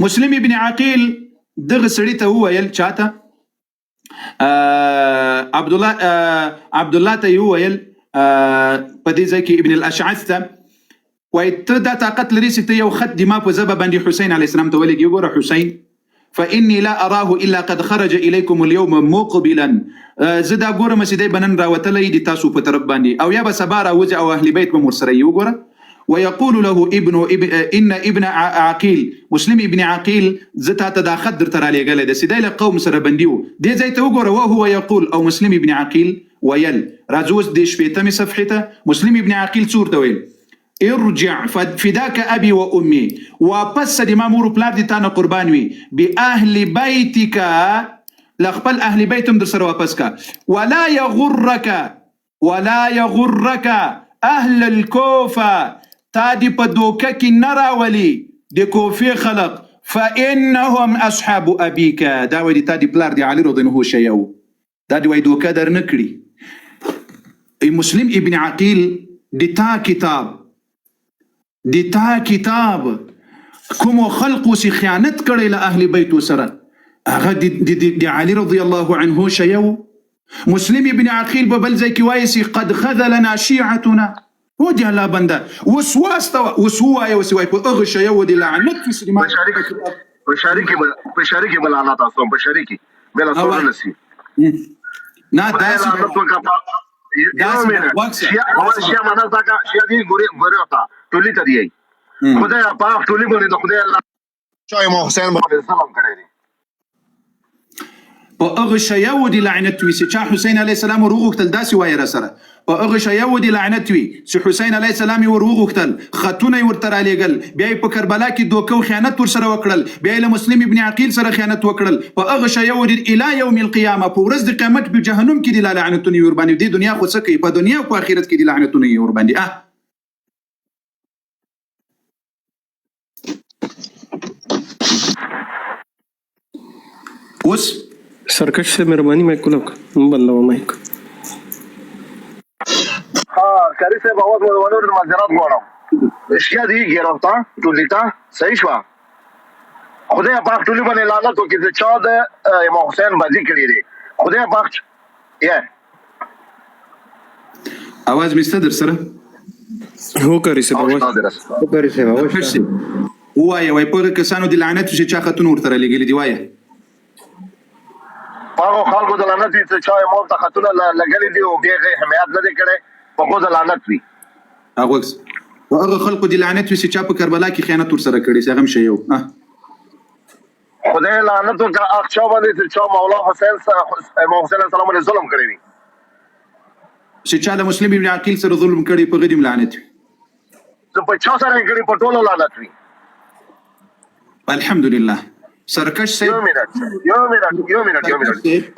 مسلم ابن عقیل دغه سړی ته وویل چاته عبد الله ته وویل په دې ځای کې ابن الاشعث ته وایي ته دا طاقت لري چې ته یو خط د ما په ژبه باندې حسین علیه السلام ته ولېږي وګوره حسین فإني لا أراه إلا قد خرج إليكم اليوم مقبلا زه دا ګورم چې دی به نن راوتلی د تاسو په طرف باندې او یا به سبا راوځي او اهل بیت به م ورسره یي وګوره ويقول له ان ابن عقيل مسلم ابن عقيل زتا تداخل در ترى لي قال ده سيداي قوم سره بنديو دي زي توغور وهو يقول او مسلم ابن عقيل ويل راجوز دي شبيتم صفحته مسلم ابن عقيل صور دويل ارجع فداك ابي وامي وبس دي مامور بلاد دي تانا قربانوي باهل بيتك لخبل اهل بيتهم در سره واپسكا ولا يغرك اهل الكوفه تادي بدوكا كي نراولي دي كوفي خلق فإنهم أصحاب أبيك دا دي تادي بلار دي علي رضي هو شيئو دا دي ويدوكا در نكري مسلم ابن عقيل دي تا كتاب كمو خلقو سي خيانت كري لأهل بيتو سرا دي علي رضي الله عنه شيئو مسلم ابن عقيل ببل زي كوايسي قد خذلنا شيعتنا هو دي هلا بندا وسوا يا وسواي اغش يا ودي لعنت في سليمان بشاركي بلا تاسو بشاركي بلا صور نسي نا داس شيا مانا زكا شيا دي غوريوتا تولي تدي خدای پاک ټولي باندې د خدای الله چای مو حسین باندې سلام کړی په هغه شیاو دي لعنت وي چې حسین علیه السلام وروغتل داسې وایي را سره په هغه شیاو دي لعنت وي چې حسین علیه السلام وروغتل خطونه ورته رالېږل بیا په کربلا کې دوکه او خیانت ورسره وکړل بیا له مسلم ابن عقیل سره خیانت وکړل په هغه شیاو دي الی یوم القیامه په ورځ د قیامت په جهنم کې دي لعنتونه ور باندې د دنیا خو څه کوي په دنیا او په آخرت کې دي لعنتونه ور باندې اوس سرکش سے مهرباني مایک کلو بندو مایک. کاری صاحب اول ولور معذرت غواړم اشیا دی ګرفتا ټولیتا صحیح شو خدای پاک ټولي باندې لعنت وکړي چې چا د امام حسین باندې کړی دی خدای پاک یا اواز مستدر سره هو کاری سے بابا وایا وای په کسانو د لعنت چې چا خاتون ورته لګیلي دی وایا هغه خلکو د لعنت چې چا امام ته خاتون لګیلي دی او هغه حمایت نه دی کړی په خو د لعنت وی هغه خلکو د لعنت چې چا په کربلا کې خیانت ور سره کړی څنګه شي یو خدای لعنت وکړه هغه چا باندې چې چا مولا حسین امام حسین السلام علیه ظلم کړی وي چې چا له مسلم ابن عقیل سره ظلم کړی په غدیم لعنت وي ته په چا سره کړی په ټولو لعنت وي الحمدلله سرکش سے یو منټ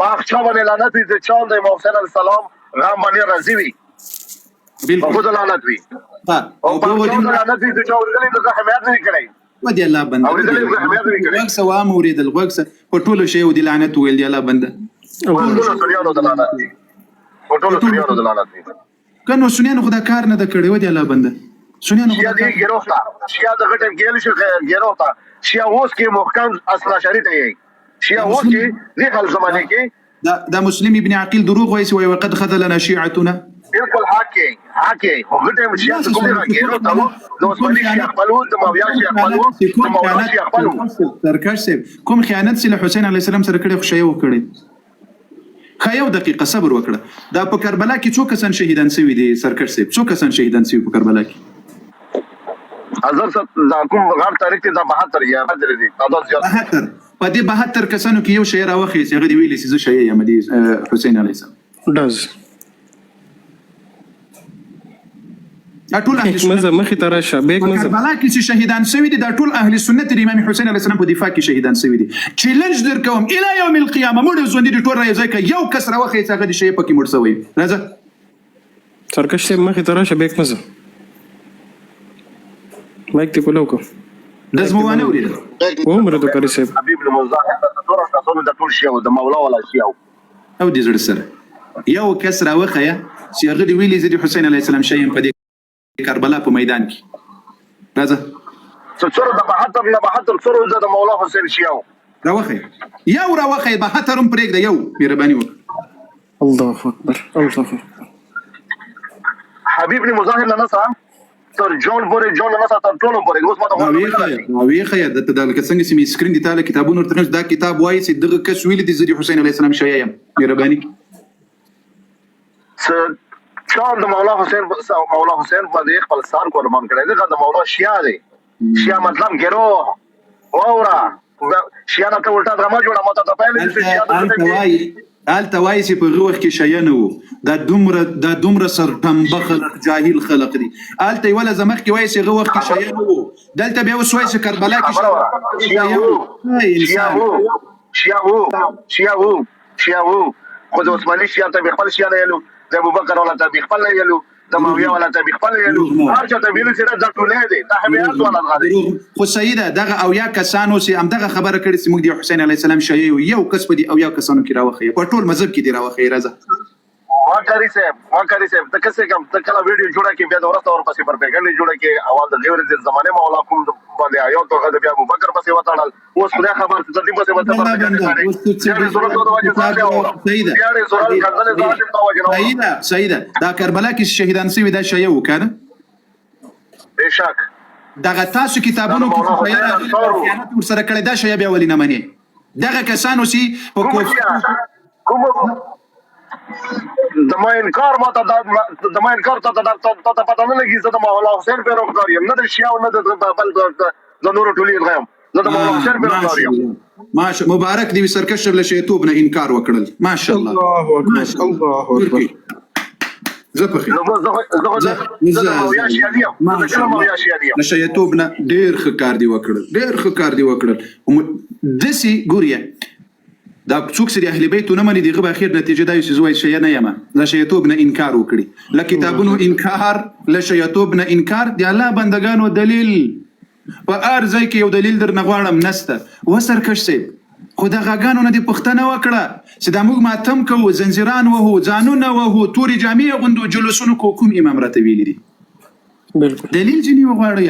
پاک چا باندې لعنت وي چې چا د امام حسین السلام غام باندې راضي وي بالکل خود لعنت وي او په لعنت وي چې چا ورغلي د حمایت نه کړی ودي الله بنده وقسه وام اريد الوقسه په ټولو شی ودي لعنت ویل دی الله بنده ټولو سړيانو د لعنت دي ټولو سړيانو د لعنت دي کنو سنیانو خدا کار نه د کړي ودي الله بنده سنیانو خدا دی ګروتا شیا د غټ ګیل شو ګروتا شیا اوس کې محکم اصل شریعت یې شیا اوس کې د خل زمانه کې دا مسلم ابن عقیل دروغ وایي او وقد خذلنا شيعتنا بالکل حاکي هغه مشیا کومه ګروتا نو اسمني شیخ خپلون د ماویا شیخ خپلون د مولا شیخ خپلون سرکش صاحب کوم خیانت سره حسین علی السلام سره کړي خو شی وکړي خایو دقیقه صبر وکړه دا په کربلا کې څو کسان شهیدان شوي دي سرکش صاحب څو کسان شهیدان شوي په کربلا کې حضرت دا کوم غیر تاریخ کې دا 72 یا بدر دي تعداد زیات 72 په دې 72 کسانو کې یو شی راوخی چې هغه دی ویلي چې زه شی یم د حسین علی السلام ډز ټول اهل سنت مخې ته راشه بیگ مزه کربلا کې چې شهیدان شوي دي دا ټول اهل سنت د امام حسین علیه السلام په دفاع کې شهیدان شوي دي چیلنج درکوم الی یوم القیامه موږ ژوند دي ټول راځي که یو کس راوخی چې هغه د شی پکې مړ شوی راځه سرکش سے مخې ته راشه بیگ مزه مایک ته کولو کو دزموانه ورید عمر د کاری صاحب حبیب المظاهر د ټول تاسو د ټول شی او د مولا ولا شی او دې زړه سره یو کس راوخی چې هغه دی ویلي چې حسین علیه السلام شی په کربلا په میدان کې راځه څو د 72 نه 72 څو د مولا حسین شیاو راوخی 72 هم پرېږده یو مهرباني وکړه الله اکبر حبیب المظاهر نه نسا تر جون نه نسا تر ټولو پورې اوس ماته وایي د لکه څنګه چې می سکرین دی تاله کتابونه ورته دا کتاب وایي چې دغه کس ویلي دی چې حسین علیه السلام شی یم مهرباني چا د مولا حسین باندې خپل سان قربان کړی دی د مولا شیا دی شیا مطلب ګرو اورا شیا نه ته الټا ډرامه جوړه ماته ته پېل آلته وایي چې په غوښ کې شی نه وو دا دومره سرټمبه خلق جاهل خلق دي آلته ولا زمخ کې وایي چې غوښ کې شی نه وو دلته بیا اوس وایي چې کربلا کې شیا وو خو د عثماني شیا ته خپل شیا نه یلو د ابوبکر ولا ته خپل نه یلو د ماویه ولا ته خپل نه یلو هر چا ته ویل چې دا ټولې دي دا حمایت ولا غاړي خو سیده دغه او یا کسانو چې همدغه خبره کړې چې موږ د حسین علی السلام شی یو کس په دي او یا کسانو کې راوخی په ټول مذهب کې دی راوخی راځه واکاری صاحب ته کسه کوم ته کله ویډیو جوړه کې بیا د ورسته اور پسې پر پیغام جوړه کې اول د غیر د زمانه مولا کوم باندې آیو ته غد بیا ابوبکر پسې وتاړل اوس خدای خبر ته دې پسې وته سیده دا کربلا کې شهیدان شوي دا شی یو کنه بشک دغه تاسو کتابونو کې خیانت ورسره کړی دا شی بیا ولې نه مني دغه کسانو چې په کوم د ما انکار ته پته نه لګي چې د مولا حسین پیروکار یم نه د شیاو نه د بل د نور ټولې غیم زه د مولا حسین پیروکار یم ماشاء مبارک دی سرکش له شیطوب نه انکار وکړل ماشاء الله الله اکبر زپخي نشه یتوب نه ډیر ښه کار دی وکړل دسی ګوریا دا څوک چې اهل بیت نه مني دغه اخر نتیجه دا چې زوی شي نه یم لا شیطوب نه انکار وکړي لا کتابونو انکار لا شیطوب نه انکار دی الله بندگانو دلیل په ارزای کې یو دلیل در نغواړم نسته وسرکش سي خو د غاګانو نه د پښتنه وکړه چې دا موږ ماتم کوو، زنجیران وهو، ځانونه وهو، تورې جامې غوندو، جلوسونو کو، کوم امام راته ویلي دي؟ بالکل دلیل ځینې وغواړئ.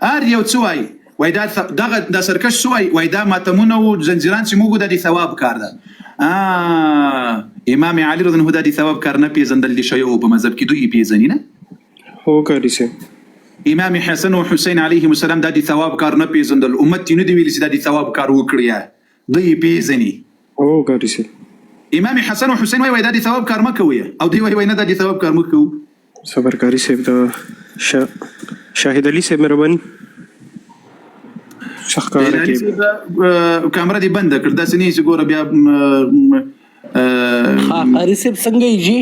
هر یو څه وایي، وایي دا سرکش څه وایي، وایي دا ماتمونه و زنجیران چې موږ د ثواب کار ده. امام علي رضی الله عنه د ثواب کار نه پیژندل دي شیو په مذهب کې دوی پیژني نه. هو قاری صاحب امام حسن او حسین علیهم السلام د ثواب کار نه پیژندل، امت یې نه دی ویلي چې د ثواب کار وکړي، دوی پیژني. هو قاری صاحب امام حسن او حسین وایي د ثواب کار ما کوي، او دوی وایي نه د ثواب کار مو کوو. صبر قاری صاحب دا شاهد علي صاحب مهرباني شخکاره کې کامره دی بنده کړ، داسې نه چې ګوره بیا قاری صاحب څنګه یې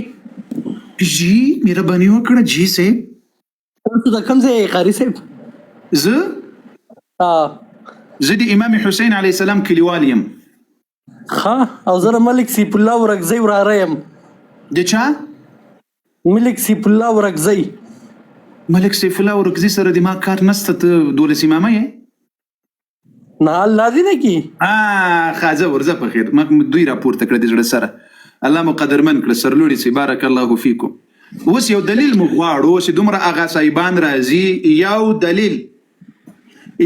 جی مهرباني وکړه جی صاحب. تاسو د کوم ځای قاری صاحب؟ زه د امام حسین علیه السلام کلیوال یم. او زه ملک سیف الله ورکزی وراره یم. د چا؟ ملک سیف الله ورکزی. ملک سیف الله ورکزی سره د ما کار نسته، ته دولس امامه یې؟ نه الله دې نه کی خازه ورزه په خیر، ما دوی راپورته کړه د زړه سره، الله مو قدرمن کړه سرلوړي سي، بارک الله فیکم. اوس یو دلیل مو غواړو چې دومره هغه صاحبان راځي،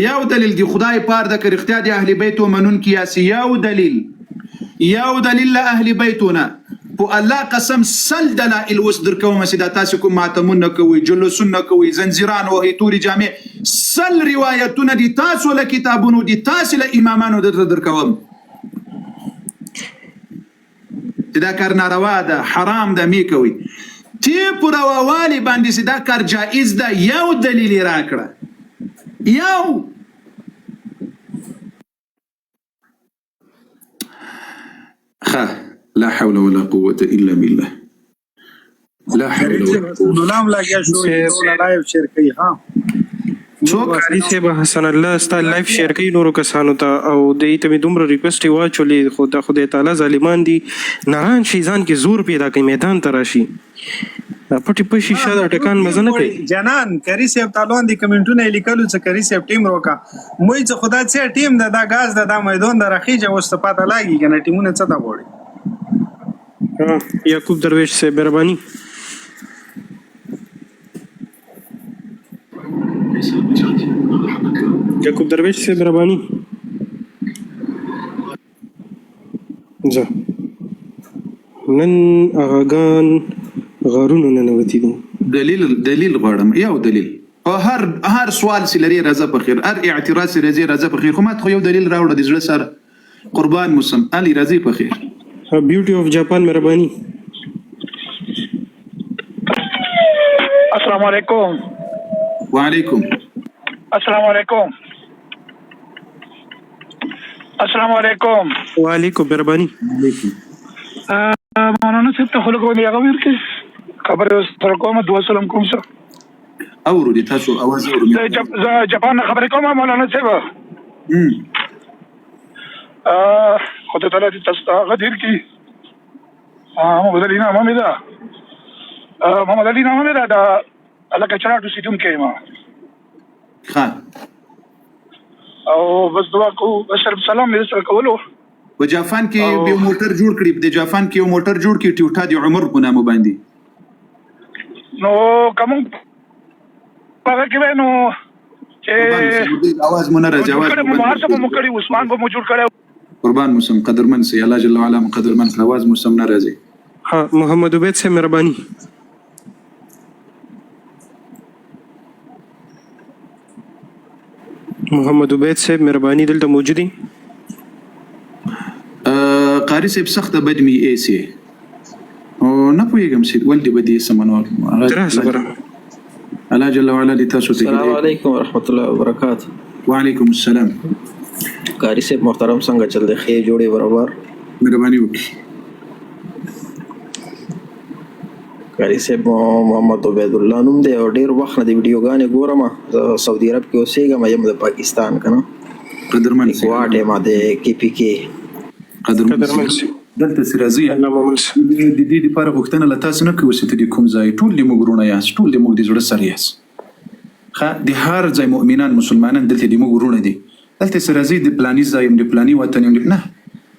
یو دلیل دی خدای پار د کرختیا د اهل بیت منون کیاسی، یو دلیل له اهل بیتونه په الله قسم سل دلائل اوس درکوم چې دا تاسو کوم ماتمون نه کوي، جلوسون نه کوي، زنجیران وهي، توري جامې، سل روایتونه دي تاسو له کتابونو دي، تاسو له امامانو درکوم چې دا کار ناروا ده، حرام ده، می کوي. تی پر رواوالي باندې چې دا کار جائز ده، یو دلیل راکړه، یو. لا حول ولا قوة إلا بالله. لا حول ولا قوة. نام لګیا شو لایو شیر کوي. قاری صاحب حسن الله ستا لایف شیر کوي نورو کسانو ته، او د ایته می دومره ریکوست واچولې، خدای تعالی ظالمان دي، ناران شي ځان کې زور پیدا کوي، میدان ته راشي پټي پشي شاده ټکان مزه نه کوي. جنان کری صاحب تعالی دی کمنټونه لیکلو چې کری صاحب ټیم روکا موږ چې خدا چې ټیم دا غاز دا میدان د رخیجه وست پاته لاګي کنه ټیمونه څه دا وړي. یعقوب درویش سے مهرباني. یعقوب درویش سے مهرباني. زه نن اغاګان غارونو ننوتی دي. دلیل غواړم، یو دلیل، او هر سوال چې لري راځه په خیر، هر اعتراض چې لري راځه په خیر، خو ماته یو دلیل راوړه د زړه سره، قربان موسم علي راځي په خیر. بیوټي اف جاپان مهرباني. السلام علیکم. وعلیکم السلام علیکم. السلام علیکم. وعلیکم مهرباني. مولانا صاحب ته خلک ودی هغه ورکه خبر سره کوم، دعا سلام کوم سره اورو دي تاسو اواز اورو. زه جاپان خبر کوم مولانا صاحب. خدای تعالی دې تاسو ته غدیر کی. محمد علي نامه مې ده، محمد علي نامه مې ده، دا الکه چراټو سیدون کې ما او بس دعا کو بشر سلام دې سره کولو. په جاپان کې به موټر جوړ کړی، د جاپان کې یو موټر جوړ کړي ټیوټا دی عمر په نامه باندې، نو کوم هغه کې نو چې आवाज مونږ راځي، आवाज مهارت مو کړی، عثمان به مو جوړ کړو. قربان موسم قدرمن سي الله جل وعلا قدرمن आवाज موسم نه راځي. ها محمد عبید سے مهرباني. محمد عبید سے مهرباني دلته موجود دي. قاری صاحب سخت بدمي اي سي او نه پوهیږم چې ولدي بدی سمنور الله جل وعلا دې تاسو ته. السلام علیکم ورحمۃ اللہ وبرکاتہ. وعلیکم السلام. قاری صاحب محترم څنګه چل دی؟ خیر جوړې برابر مهرباني وکړئ. قاری صاحب محمد عبید الله نوم دی او ډیر وخت نه دی ویډیوګانې ګورم. سعودي عرب کې اوسېږم، یم د پاکستان کنه قدرمن واټه ما د کې پی کې قدرمن دلته سرازي الله مومن د دې لپاره غوښتنه له تاسو نه کوي چې د کوم ځای ټول د مګرونه یاست، ټول د مګ د جوړ سره یاست، د هر ځای مؤمنان مسلمانان دلته د مګرونه دي، دلته سره راځي د پلاني ځای يم د پلاني وطن يم نه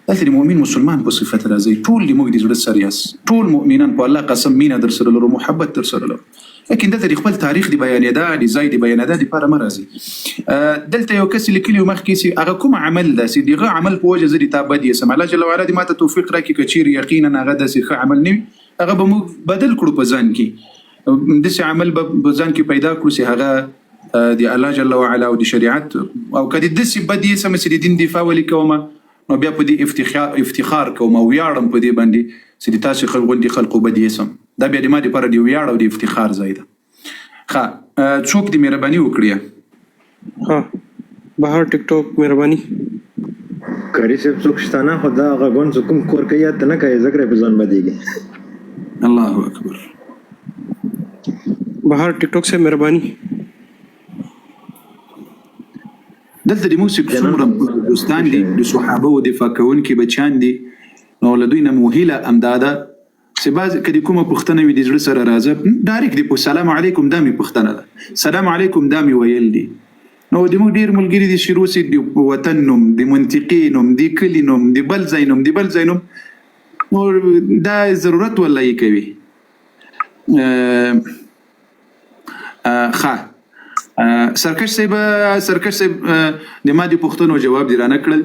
دلته د مؤمن مسلمان په صفت راځي ټول د موږ د زړه سره یاس ټول مؤمنان په الله قسم مینه در سره لرو محبت در سره لرو لکه دلته د خپل تاریخ دی بیانېدا د ځای دی بیانېدا د لپاره مرزي دلته یو کس لیکلی مخ کې سي هغه کوم عمل داسي دغه عمل په وجه زری تابد یې سم الله جل وعلا دې ماته توفیق راکړي کچیر یقینا هغه داسي ښه عمل نه هغه به موږ بدل کړو په ځان کې داسي عمل به ځان کې پیدا کړو سي هغه دی الله جل وعلا او د شریعت او کدي داسي بد یې سم سي دین دفاع ولیکوما نو بیا په دې افتخار کوم او ویاړم په دې باندې چې تاسو خلکو بدی سم دا بیا د ما لپاره دی ویاړ او د افتخار ځای ده ښه څوک دې مهرباني وکړي ها بهر ټیک ټاک مهرباني کاری صاحب څوک شتانه خدا غون کوم کور کوي ته نه کوي ذکر په ځان بدیږي الله اکبر بهر ټیک ټاک سے مهرباني دلته د موسیقي څومره دوستان دي د صحابه او دفاع کوونکي بچان دي نو له دوی نه موهله امداده چې بعض کدي کومه پښتنه وي د زړه سره راځي ډایرکټ دی په سلام علیکم دامي پښتنه ده سلام علیکم دامي ویل دي نو د موږ ډیر ملګری دي شروع سي د وطن نوم د منطقینوم د کلی نوم د بل زینوم نو دا ضرورت ولای کوي ښه سرکش صاحب د ما دي پښتنو جواب دی رانه کړل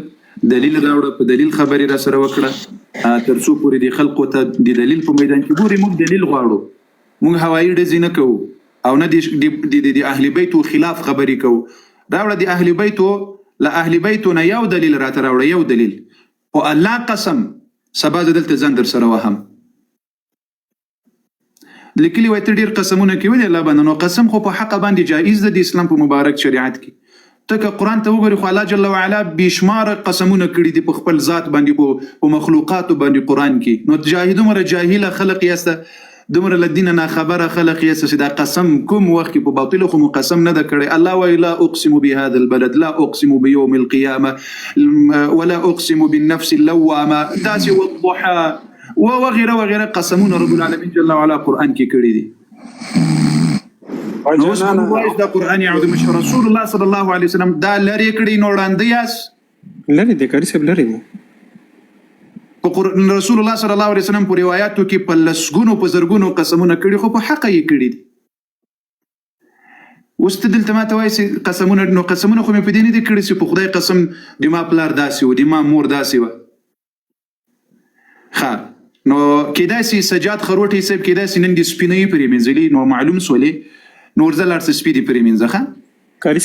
دلیل راوړه په دلیل خبري را سره وکړه ترڅو پورې د خلکو ته د دلیل په میدان کې ګوري موږ دلیل غواړو موږ هوایي ډزې نه کوو او نه د اهل بیتو خلاف خبري کوو راوړه د اهل بیتو له اهل بیتو نه یو دلیل راته راوړه یو دلیل او الله قسم سبا دلته ځان در سره وهم لیکلی وای ته ډیر قسمونه کوي الله باندې نو قسم خو په حق باندې جایز ده د اسلام په مبارک شریعت کې ته که قرآن ته وګورې خو الله جل وعلا بشمار قسمونه کړي دي په خپل ذات باندې په مخلوقاتو باندې قرآن کې نو دومره جاهله خلق یاسته دومره لدین نه خبره خلق یاسته چې دا قسم کوم وخت په باطل خو قسم نه ده کړي الله وی لا اقسم بهذا البلد لا اقسم بيوم القيامه ولا اقسم بالنفس اللوامه داسي والضحى وغيره قسمونه رب العالمين جل وعلا قرآن کې کړي دي نو اوس موږ وایو دا قرآن یعود مش رسول الله صلی الله علیه وسلم دا لری کړي نو وړاندې یاس لری د کاری صاحب لری رسول الله صلی الله علیه وسلم په روایتو کې په لسګونو په زرګونو قسمونه کړي خو په حق یې کړي دي اوس ته دلته ماته وایي قسمونه خو مې په دې نه دي کړي چې په خدای قسم د ما پلار داسې و د ما مور داسې و ښه نو کېدای سي سجاد خروټي صاحب کېدای سي نن د سپینې پرې منځلي نو معلوم سولې نور زلار سپیدي پرې منځه ښه کاری